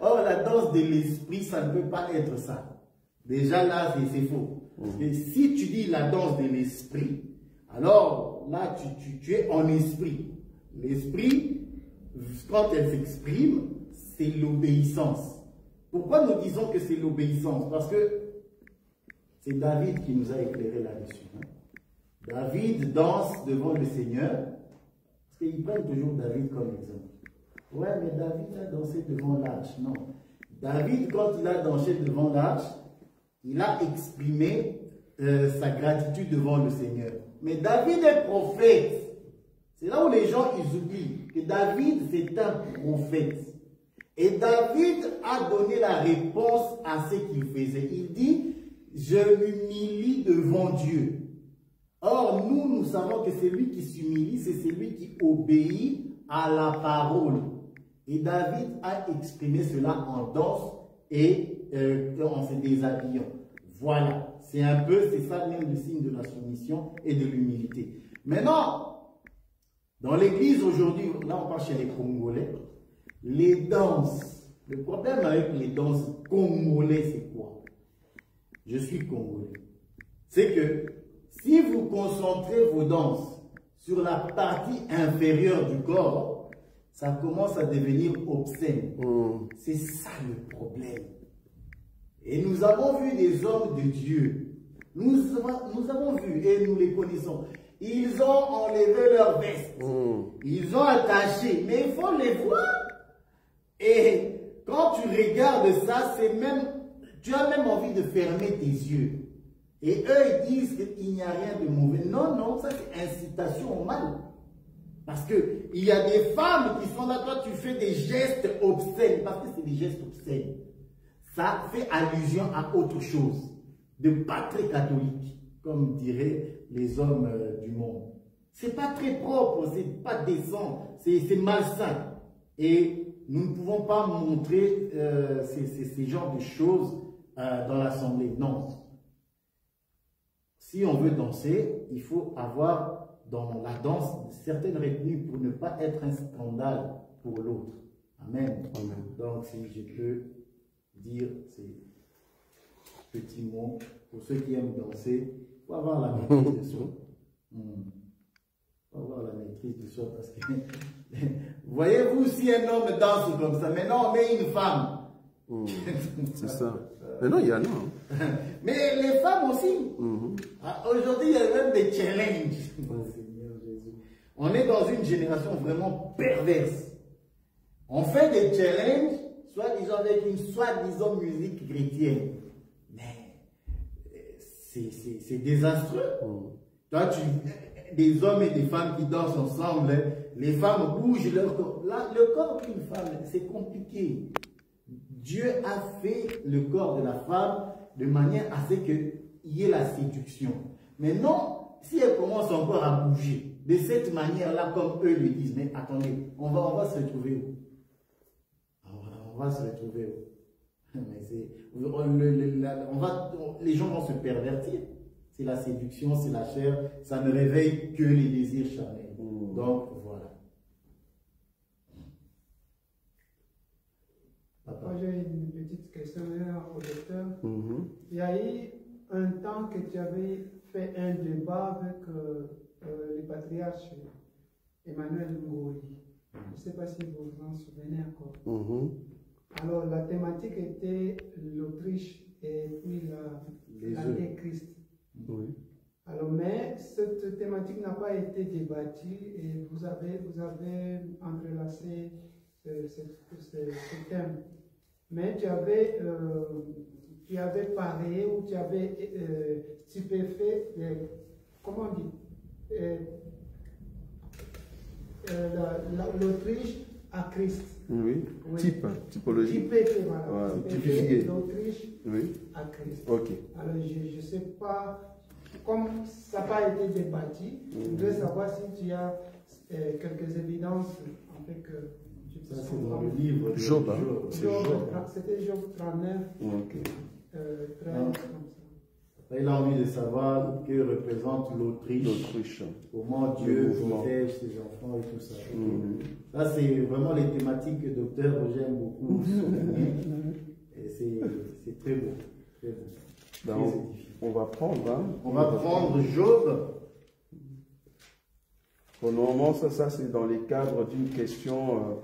Or, la danse de l'esprit, ça ne peut pas être ça. Déjà là, c'est faux. Parce que si tu dis la danse de l'esprit, alors là, tu es en esprit. L'esprit, quand elle s'exprime, c'est l'obéissance. Pourquoi nous disons que c'est l'obéissance? Parce que c'est David qui nous a éclairé là-dessus. Hein. David danse devant le Seigneur, parce qu'ils prennent toujours David comme exemple. Ouais, mais David a dansé devant l'arche. Non. David, quand il a dansé devant l'arche, il a exprimé sa gratitude devant le Seigneur. Mais David est prophète. C'est là où les gens ils oublient que David, c'est un prophète. Et David a donné la réponse à ce qu'il faisait. Il dit, je m'humilie devant Dieu. Or, nous savons que celui qui s'humilie, c'est celui qui obéit à la parole. Et David a exprimé cela en danse et en se déshabillant. Voilà, c'est ça même le signe de la soumission et de l'humilité. Maintenant, dans l'église aujourd'hui, là on parle chez les Congolais, les danses. Le problème avec les danses congolais, c'est quoi? Je suis congolais. C'est que si vous concentrez vos danses sur la partie inférieure du corps, ça commence à devenir obscène. C'est ça le problème. Et nous avons vu des hommes de Dieu. Nous avons vu et nous les connaissons. Ils ont enlevé leurs vestes. Ils ont attaché. Mais il faut les voir. Et quand tu regardes ça, tu as même envie de fermer tes yeux. Et eux, ils disent qu'il n'y a rien de mauvais. Non, non, ça c'est incitation au mal. Parce qu'il y a des femmes qui sont là, toi tu fais des gestes obscènes, parce que c'est des gestes obscènes. Ça fait allusion à autre chose, de pas très catholique, comme diraient les hommes du monde. C'est pas très propre, c'est pas décent, c'est malsain. Et nous ne pouvons pas montrer ces genres de choses dans l'assemblée. Non. Si on veut danser, il faut avoir dans la danse certaines retenues pour ne pas être un scandale pour l'autre. Amen. Amen. Donc, si je peux dire ces petits mots, pour ceux qui aiment danser, il faut avoir la maîtrise de soi. Il faut avoir la maîtrise de soi parce que, voyez-vous, si un homme danse comme ça, maintenant on met une femme, C'est ça. Mais non, il y en a. Hein. Mais les femmes aussi. Aujourd'hui, il y a même des challenges. Mon Seigneur Jésus. On est dans une génération vraiment perverse. On fait des challenges, soi-disant avec une soi-disant musique chrétienne. Mais c'est désastreux. Toi, des hommes et des femmes qui dansent ensemble, les femmes bougent leur corps. Là, le corps d'une femme, c'est compliqué. Dieu a fait le corps de la femme de manière à ce qu'il y ait la séduction. Mais non, si elle commence encore à bouger de cette manière-là, comme eux le disent, mais attendez, on va se retrouver où? On va se retrouver où? Les gens vont se pervertir. C'est la séduction, c'est la chair, ça ne réveille que les désirs charnels. Donc, voilà. Moi, j'ai une petite question au docteur. Il y a eu un temps que tu avais fait un débat avec le patriarche Emmanuel Ngouri. Je ne sais pas si vous vous en souvenez encore. Alors, la thématique était l'Autriche et puis l'Antéchrist. Alors, mais cette thématique n'a pas été débattue et vous avez entrelacé ce thème. Mais tu avais parlé ou tu avais stupéfait, comment on dit, l'Autriche à Christ. Oui. Typologie. Typéfait, voilà. Typifié. L'Autriche à Christ. Ok. Alors, je ne sais pas, comme ça n'a pas été débattu, je voudrais savoir si tu as quelques évidences en fait que tu peux ça, c'est dans le livre de Job. C'était Job 39, 13, comme ça. Il a envie de savoir que représente l'Autriche, comment Dieu protège ses enfants et tout ça. Ça, c'est vraiment les thématiques que docteur Roger aime beaucoup. Et c'est très beau. Très beau. Ben, on va prendre. Hein, on va prendre Job. Pour normalement, ça c'est dans les cadres d'une question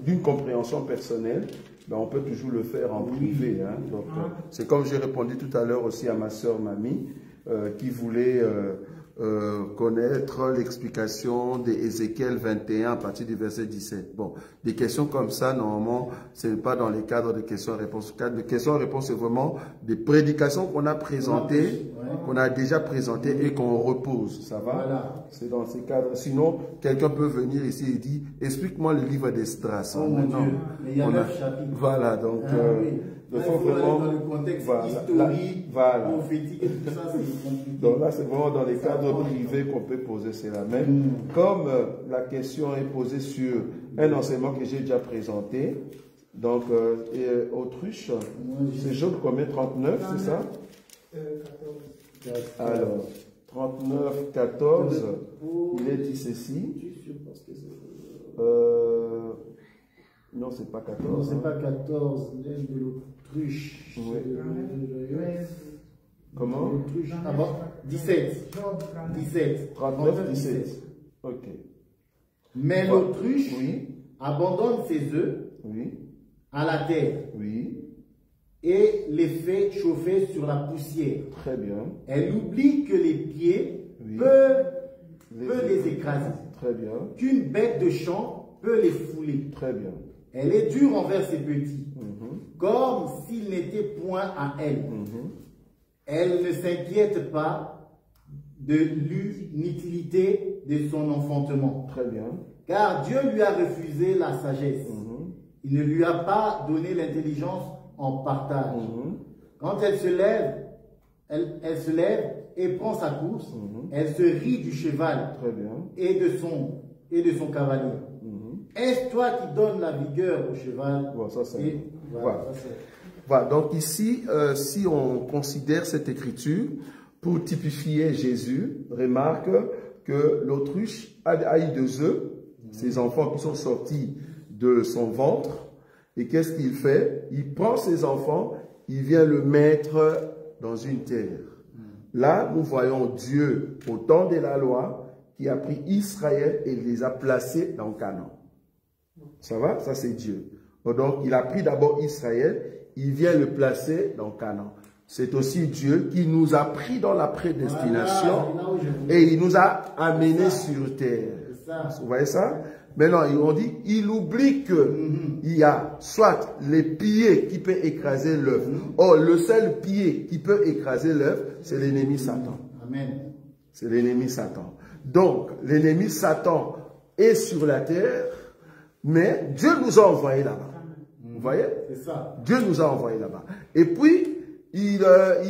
d'une compréhension personnelle. Ben, on peut toujours le faire en privé. Hein. Donc, c'est comme j'ai répondu tout à l'heure aussi à ma soeur Mamie, qui voulait connaître l'explication d'Ézéchiel 21 à partir du verset 17. Bon, des questions comme ça, normalement, ce n'est pas dans les cadres de questions-réponses. Le cadre de questions-réponses, c'est vraiment des prédications qu'on a présentées, qu'on a déjà présentées et qu'on repose. Ça va? Voilà. C'est dans ces cadres. Sinon, quelqu'un peut venir ici et dire, explique-moi le livre d'Esdras. Oh mon Dieu, mais il y a 9 chapitres. Voilà, donc... il faut vraiment dans le contexte historique, prophétique et tout ça, c'est compliqué. Donc là, c'est vraiment dans les cadres privés qu'on peut poser cela. Même comme la question est posée sur un enseignement que j'ai déjà présenté, donc Autruche, c'est Job combien? 39, c'est ça? 14. Alors, 39, 14, il est dit ceci. Non, c'est pas 14. Non, c'est pas 14, l'aile de l'Autruche. Comment? Ah bon? 17. 17. 39, 17. Ok. Mais l'Autruche abandonne ses œufs à la terre. Et les fait chauffer sur la poussière. Très bien. Elle oublie que les pieds peuvent les écraser. Très bien. Qu'une bête de champ peut les fouler. Très bien. Elle est dure envers ses petits, comme s'ils n'étaient point à elle. Elle ne s'inquiète pas de l'inutilité de son enfantement. Très bien. Car Dieu lui a refusé la sagesse. Il ne lui a pas donné l'intelligence en partage. Quand elle se lève, elle se lève et prend sa course. Elle se rit du cheval et de son cavalier. Est-ce toi qui donnes la vigueur au cheval? Bon, ça, voilà, donc ici, si on considère cette écriture pour typifier Jésus, remarque que l'autruche a eu 2 œufs, ses enfants qui sont sortis de son ventre, et qu'est-ce qu'il fait? Il prend ses enfants, il vient le mettre dans une terre. Là, nous voyons Dieu, au temps de la loi, qui a pris Israël et les a placés dans Canaan. Ça va? Ça, c'est Dieu. Donc, il a pris d'abord Israël, il vient le placer dans Canaan. C'est aussi Dieu qui nous a pris dans la prédestination et il nous a amenés sur terre. Vous voyez ça? Maintenant, on dit, il oublie qu'il y a soit les pieds qui peuvent écraser l'œuf. Or, le seul pied qui peut écraser l'œuf, c'est l'ennemi Satan. Amen. C'est l'ennemi Satan. Donc, l'ennemi Satan est sur la terre, mais Dieu nous a envoyés là-bas. Vous voyez? C'est ça. Dieu nous a envoyés là-bas. Et puis, il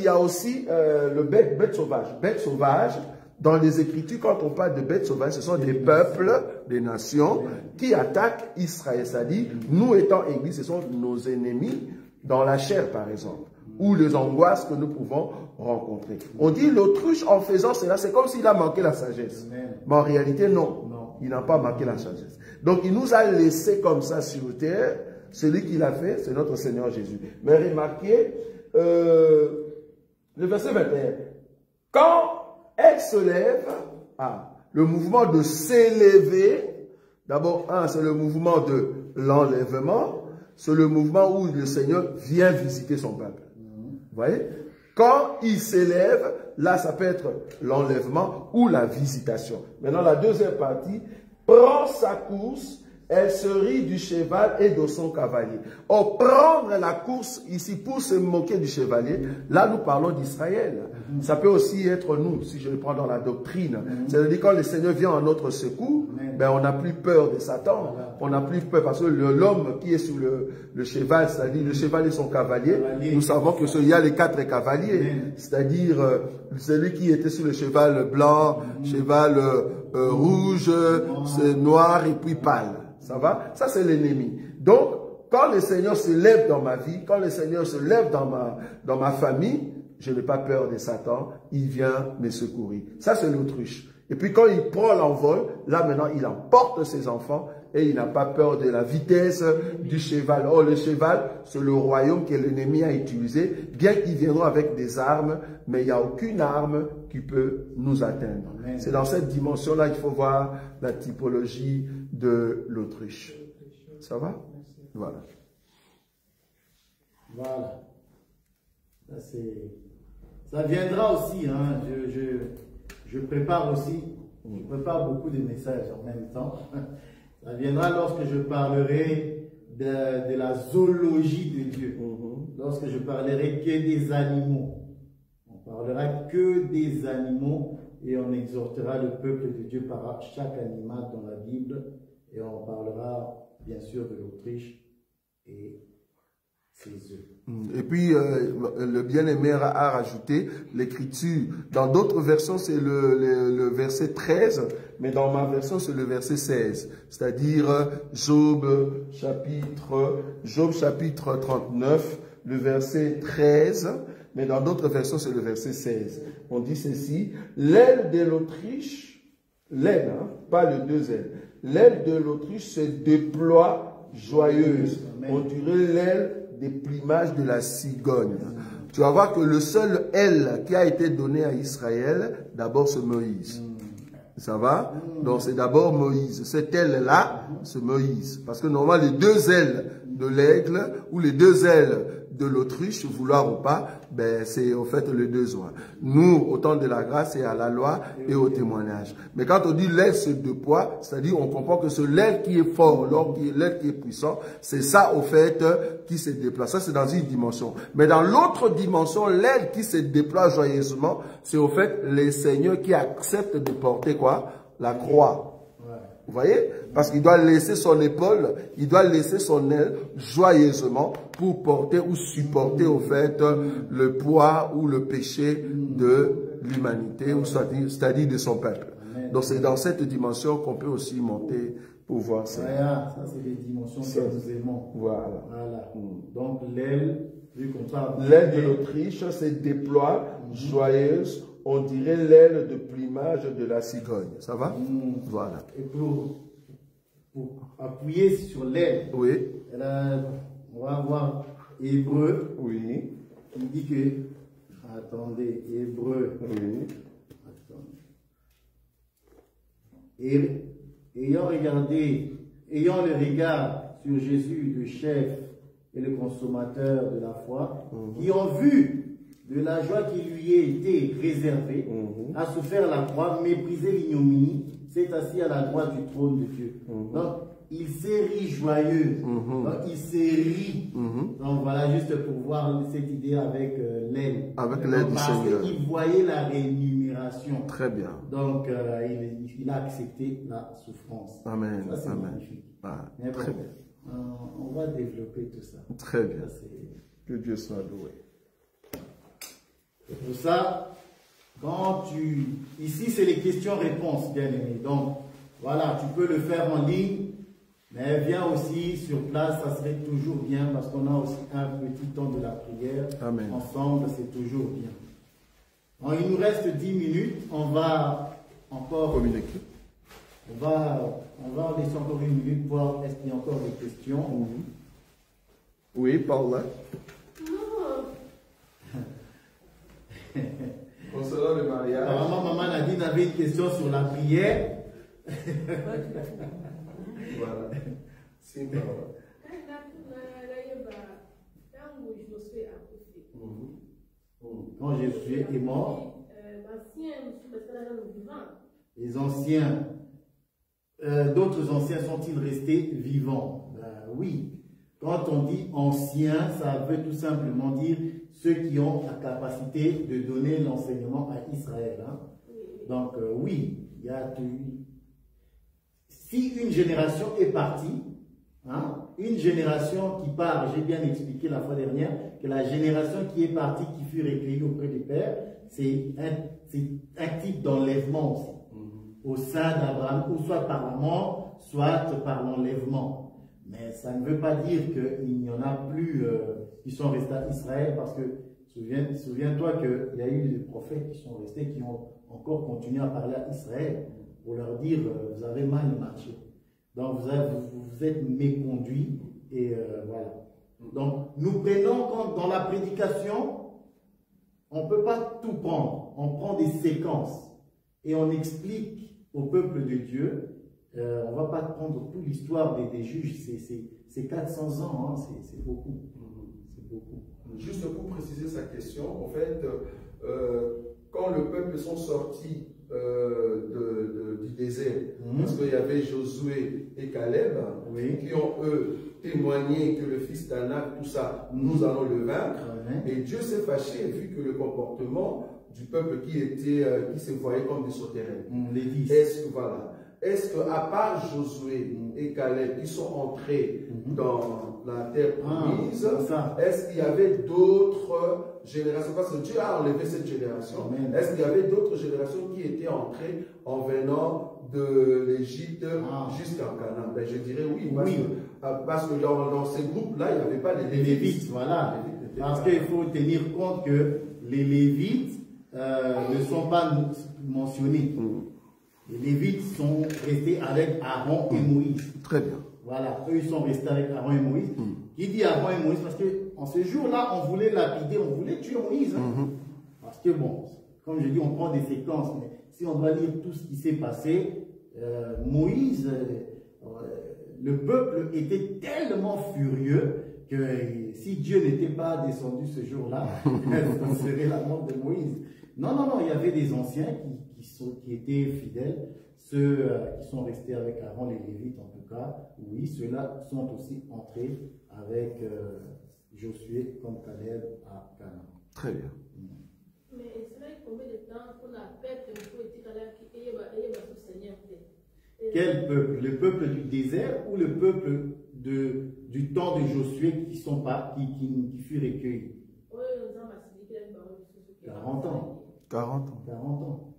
y a aussi le bête sauvage. Bête sauvage, dans les Écritures, quand on parle de bêtes sauvages, ce sont des peuples, des nations qui attaquent Israël. C'est-à-dire, nous étant Église, ce sont nos ennemis dans la chair, par exemple, ou les angoisses que nous pouvons rencontrer. On dit l'autruche, en faisant cela, c'est comme s'il a manqué la sagesse. Mais en réalité, non. Il n'a pas manqué la sagesse. Donc, il nous a laissé comme ça sur terre. Celui qui l'a fait, c'est notre Seigneur Jésus. Mais remarquez, le verset 21. Quand elle se lève, le mouvement de s'élever, d'abord, c'est le mouvement de l'enlèvement, c'est le mouvement où le Seigneur vient visiter son peuple. Vous voyez? Quand il s'élève, là, ça peut être l'enlèvement ou la visitation. Maintenant, la deuxième partie, prend sa course, elle se rit du cheval et de son cavalier. Or, prendre la course ici pour se moquer du chevalier, là nous parlons d'Israël. Ça peut aussi être nous, si je le prends dans la doctrine. C'est-à-dire quand le Seigneur vient en notre secours, ben, on n'a plus peur de Satan. On n'a plus peur parce que l'homme qui est sur le cheval, c'est-à-dire le cheval et son cavalier, nous savons qu'il y a les 4 cavaliers. C'est-à-dire celui qui était sur le cheval blanc, cheval rouge, noir et puis pâle. Ça va? Ça, c'est l'ennemi. Donc, quand le Seigneur se lève dans ma vie, quand le Seigneur se lève dans ma famille, je n'ai pas peur de Satan. Il vient me secourir. Ça, c'est l'autruche. Et puis, quand il prend l'envol, là, maintenant, il emporte ses enfants et il n'a pas peur de la vitesse du cheval. Oh, le cheval, c'est le royaume que l'ennemi a utilisé, bien qu'ils viendront avec des armes, mais il n'y a aucune arme qui peut nous atteindre. C'est dans cette dimension-là qu'il faut voir la typologie de l'autruche. Ça va? Voilà. Voilà. Ça viendra aussi. Hein. Je prépare aussi. Je prépare beaucoup de messages en même temps. Ça viendra lorsque je parlerai de la zoologie de Dieu. Lorsque je parlerai que des animaux. On parlera que des animaux et on exhortera le peuple de Dieu par chaque animal dans la Bible. Et on parlera bien sûr de l'Autriche et ses œufs. Et puis, le bien-aimé a rajouté l'écriture. Dans d'autres versions, c'est le verset 13, mais dans ma version, c'est le verset 16. C'est-à-dire Job chapitre 39, le verset 13, mais dans d'autres versions, c'est le verset 16. On dit ceci, l'aile de l'Autriche, l'aile, pas les 2 ailes, l'aile de l'Autriche se déploie joyeuse. On dirait l'aile des plumages de la cigogne. Tu vas voir que le seul aile qui a été donné à Israël, d'abord c'est Moïse. Ça va? Donc c'est d'abord Moïse. Cette aile-là, c'est Moïse. Parce que normalement les 2 ailes de l'aigle ou les 2 ailes de l'autruche, vouloir ou pas, ben c'est au fait le 2 oies. Nous, au temps de la grâce, et à la loi et au témoignage. Mais quand on dit l'aile c'est 2 poids, c'est-à-dire on comprend que c'est l'aile qui est fort, l'aile qui est puissant, c'est ça au fait qui se déplace. Ça c'est dans une dimension. Mais dans l'autre dimension, l'aile qui se déploie joyeusement, c'est au fait les seigneurs qui acceptent de porter quoi? La croix. Vous voyez? Parce qu'il doit laisser son épaule, il doit laisser son aile joyeusement pour porter ou supporter au fait le poids ou le péché de l'humanité, c'est-à-dire de son peuple. Amen. Donc c'est dans cette dimension qu'on peut aussi monter pour voir ça. Voilà, ça c'est les dimensions que nous aimons. Voilà. Donc l'aile, vu qu'on parle... L'aile de l'Autriche se déploie joyeuse. On dirait l'aile de plumage de la cigogne. Ça va? Voilà. Et pour appuyer sur l'aile, oui. On va voir Hébreu. Oui. Il dit que... Attendez, Hébreu. Oui. Attendez. Et ayant le regard sur Jésus, le chef et le consommateur de la foi, qui ont vu de la joie qui lui a été réservée, a souffert la croix, méprisé l'ignominie, s'est assis à la droite du trône de Dieu. Donc, il s'est ri joyeux. Donc, il s'est ri. Donc, voilà, juste pour voir cette idée avec l'aide. Avec l'aide du Seigneur. Parce qu'il voyait la rémunération. Très bien. Donc, il a accepté la souffrance. Amen. Ça, c'est Amen. magnifique. Ah, Mais très bon, bien. on va développer tout ça. Très bien. Ça, Que Dieu soit loué. pour ça, quand ici, c'est les questions-réponses, bien aimé. Donc, voilà, tu peux le faire en ligne, mais viens aussi sur place, ça serait toujours bien parce qu'on a aussi un petit temps de la prière. Amen. Ensemble, c'est toujours bien. Donc, il nous reste 10 minutes. On va encore Communiquer. on va laisser encore une minute pour voir est-ce qu'il y a encore des questions. Oui, Paula. Concernant le mariage. Apparemment, maman Nadine avait une question sur la prière. Voilà. Si, Paula. Quand Jésus est mort, les anciens, d'autres anciens sont-ils restés vivants? Oui. Quand on dit anciens, ça veut tout simplement dire ceux qui ont la capacité de donner l'enseignement à Israël. Hein. Donc oui, il y a tout. Si une génération est partie, hein, une génération qui part, j'ai bien expliqué la fois dernière, que la génération qui est partie, qui fut recueillie auprès des pères, c'est un type d'enlèvement aussi, au sein d'Abraham, ou soit par la mort, soit par l'enlèvement. Mais ça ne veut pas dire qu'il n'y en a plus qui sont restés à Israël, parce que souviens-toi qu'il y a eu des prophètes qui sont restés, qui ont encore continué à parler à Israël pour leur dire vous avez mal marché. Donc vous êtes méconduits et voilà. Donc nous prenons quand dans la prédication, on ne peut pas tout prendre. On prend des séquences et on explique au peuple de Dieu. On ne va pas prendre toute l'histoire des juges, c'est 400 ans, hein, c'est beaucoup. C'est beaucoup. Juste pour préciser sa question, en fait, quand le peuple sont sortis du désert, parce qu'il y avait Josué et Caleb, qui ont eux témoigné que le fils d'Anak, tout ça, nous allons le vaincre. Et Dieu s'est fâché vu que le comportement du peuple qui se voyait comme des souterrains. Est-ce qu'à part Josué et Caleb qui sont entrés dans la terre promise, est-ce qu'il y avait d'autres générations? Parce que Dieu a enlevé cette génération. Est-ce qu'il y avait d'autres générations qui étaient entrées en venant de l'Égypte jusqu'en Canaan? Ben, je dirais oui. Parce que dans ces groupes-là, il n'y avait pas les Lévites. Voilà. Parce qu'il faut tenir compte que les Lévites ne sont pas mentionnés. Les Lévites sont restés avec Aaron et Moïse. Très bien. Voilà, eux ils sont restés avec Aaron et Moïse. Qui dit Aaron et Moïse? Parce qu'en ce jour-là, on voulait lapider, on voulait tuer Moïse. Hein. Parce que bon, comme je dis, on prend des séquences, mais si on doit lire tout ce qui s'est passé, Moïse, le peuple était tellement furieux que si Dieu n'était pas descendu ce jour-là, ça serait la mort de Moïse. Non, il y avait des anciens qui étaient fidèles, ceux qui sont restés avec Aaron, les Lévites en tout cas, oui, ceux-là sont aussi entrés avec Josué comme Caleb à Canaan. Très bien. Mais cela est combien de temps qu'on a peuple Quel peuple? Le peuple du désert ou le peuple du temps de Josué qui fut recueilli? 40 ans. 40 ans. 40 ans.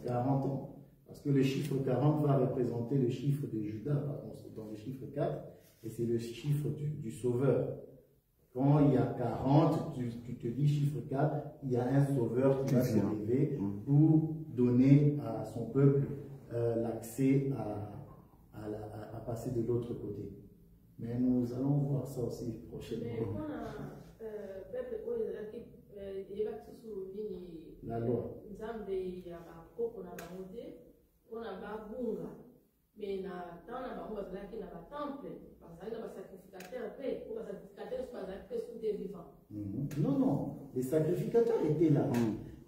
40 ans. Parce que le chiffre 40 va représenter le chiffre de Judas, dans le chiffre 4, et c'est le chiffre du Sauveur. Quand il y a 40, tu te dis chiffre 4, il y a un Sauveur qui va se lever pour donner à son peuple l'accès à passer de l'autre côté. Mais nous allons voir ça aussi prochainement. La loi. Mais dans la barbe, il y a un temple, il y a un sacrificateur, pour le sacrificateur, il y a vivant. Non, non, les sacrificateurs étaient là.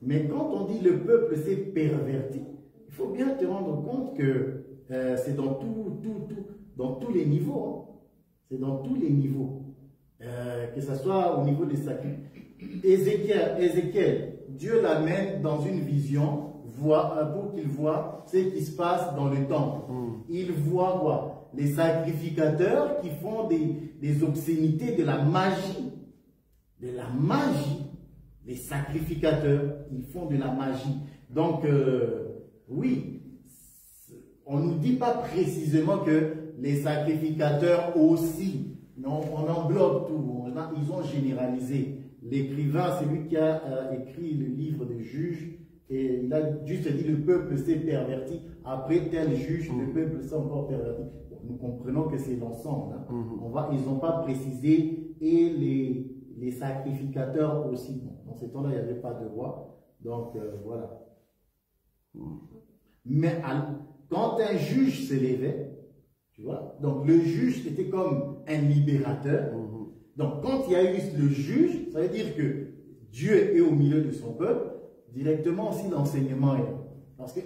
Mais quand on dit le peuple s'est perverti, il faut bien te rendre compte que c'est dans tous les niveaux. Hein. C'est dans tous les niveaux. Que ce soit au niveau des sacrifices. Ézéchiel, Dieu l'amène dans une vision pour qu'il voit ce qui se passe dans le temple. Il voit quoi? Les sacrificateurs qui font des obscénités, de la magie. De la magie. Les sacrificateurs, ils font de la magie. Donc, oui, on ne nous dit pas précisément que les sacrificateurs aussi, non, on englobe tout, ils ont généralisé. L'écrivain, c'est lui qui a écrit le livre des juges, et il a juste dit le peuple s'est perverti, après tel juge, le peuple s'est encore perverti. Bon, nous comprenons que c'est l'ensemble. Hein. Ils n'ont pas précisé, et les sacrificateurs aussi. Bon, dans ce temps-là, il n'y avait pas de roi, donc voilà. Mais quand un juge s'élevait, tu vois, donc le juge était comme un libérateur. Donc quand il y a eu le juge, ça veut dire que Dieu est au milieu de son peuple, directement aussi l'enseignement est là. Parce que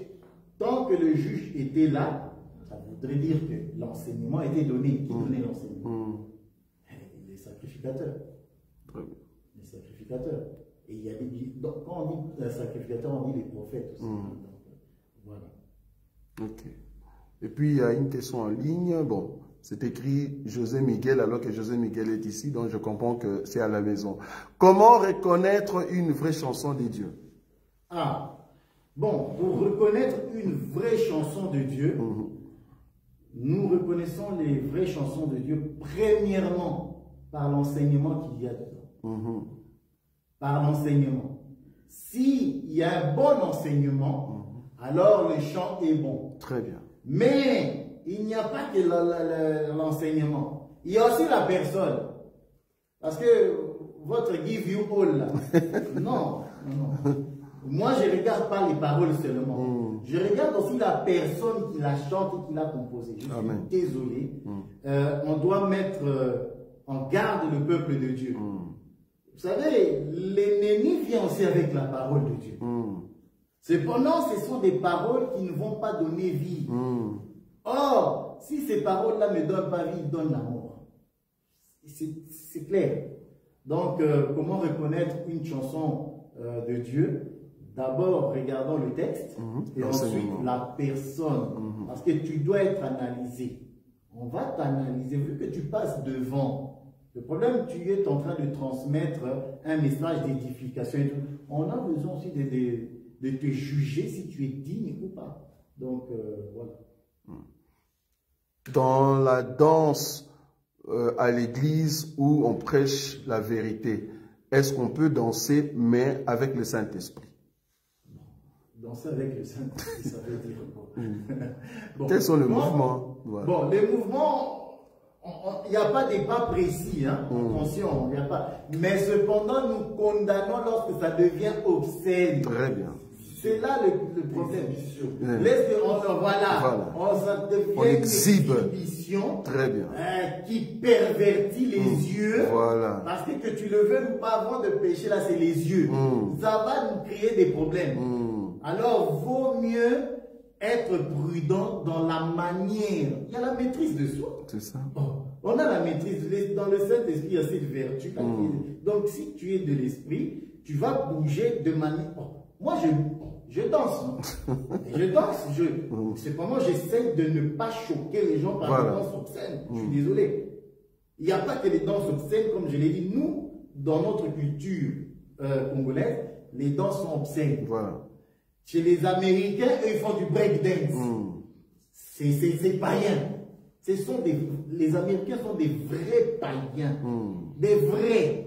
tant que le juge était là, ça voudrait dire que l'enseignement était donné. Qui donnait l'enseignement? Les sacrificateurs. Les sacrificateurs. Et il y a donc quand on dit sacrificateurs, on dit les prophètes aussi. Donc, voilà. Ok. Et puis il y a une question en ligne. Bon, c'est écrit José Miguel, alors que José Miguel est ici, donc je comprends que c'est à la maison. Comment reconnaître une vraie chanson de Dieu? Ah, bon, pour reconnaître une vraie chanson de Dieu, nous reconnaissons les vraies chansons de Dieu premièrement par l'enseignement qu'il y a dedans. Par l'enseignement. S'il y a un bon enseignement, alors le chant est bon. Très bien. Mais il n'y a pas que l'enseignement. Il y a aussi la personne. Parce que votre give you all, là. Non, non, non. Moi, je ne regarde pas les paroles seulement. Je regarde aussi la personne qui la chante et qui l'a composée. Je suis désolé. On doit mettre en garde le peuple de Dieu. Vous savez, l'ennemi vient aussi avec la parole de Dieu. Cependant, ce sont des paroles qui ne vont pas donner vie. Or, si ces paroles-là ne donnent pas vie, ils donnent la mort. C'est clair. Donc, comment reconnaître une chanson de Dieu? D'abord, regardons le texte et ensuite la personne. Parce que tu dois être analysé. On va t'analyser. Vu que tu passes devant, le problème, tu es en train de transmettre un message d'édification et tout. On a besoin aussi de te juger si tu es digne ou pas. Donc, voilà. Dans la danse à l'église où on prêche la vérité, est-ce qu'on peut danser, mais avec le Saint-Esprit? Danser avec le Saint-Esprit, ça veut dire quoi? Bon, quels sont les mouvements? Voilà. Bon, les mouvements, il n'y a pas des pas précis, hein, attention, il n'y a pas. Mais cependant, nous condamnons lorsque ça devient obscène. Très bien. C'est là le problème. Voilà. On exhibe. Une exhibition. Très bien. Qui pervertit les yeux. Voilà. Parce que tu le veux ou pas, avant de pécher, là, c'est les yeux. Ça va nous créer des problèmes. Alors, vaut mieux être prudent dans la manière. Il y a la maîtrise de soi. C'est ça. Bon, on a la maîtrise. Dans le Saint-Esprit, il y a cette vertu. Donc, si tu es de l'esprit, tu vas bouger de manière... Moi, je danse. Je danse. Cependant, j'essaie de ne pas choquer les gens par les danses obscènes. Je suis désolé. Il n'y a pas que les danses obscènes, comme je l'ai dit. Nous, dans notre culture congolaise, les danses sont obscènes. Voilà. Chez les Américains, eux, ils font du breakdance. C'est païen. Les Américains sont des vrais païens. Des vrais.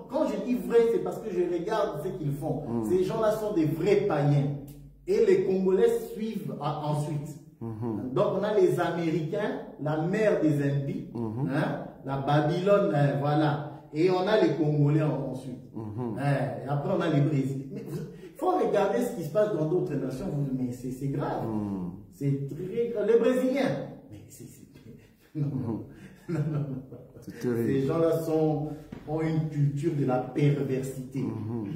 Quand je dis vrai, c'est parce que je regarde ce qu'ils font. Ces gens-là sont des vrais païens. Et les Congolais suivent ensuite. Donc on a les Américains, la mer des Indies, la Babylone, voilà. Et on a les Congolais ensuite. Et après on a les Brésiliens. Mais faut regarder ce qui se passe dans d'autres nations, mais c'est grave. C'est très grave. Les Brésiliens, mais non. Ces gens-là ont une culture de la perversité.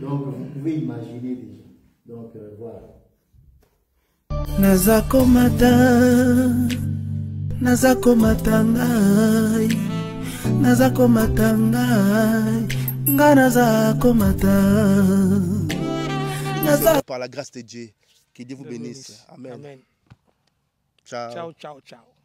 Donc, vous pouvez imaginer déjà. Donc, voilà. Nazakomata ngai, nazakomata ngai, nga nazakomata. Par la grâce de Dieu, que Dieu vous bénisse. Amen. Amen. Ciao. Ciao, ciao, ciao.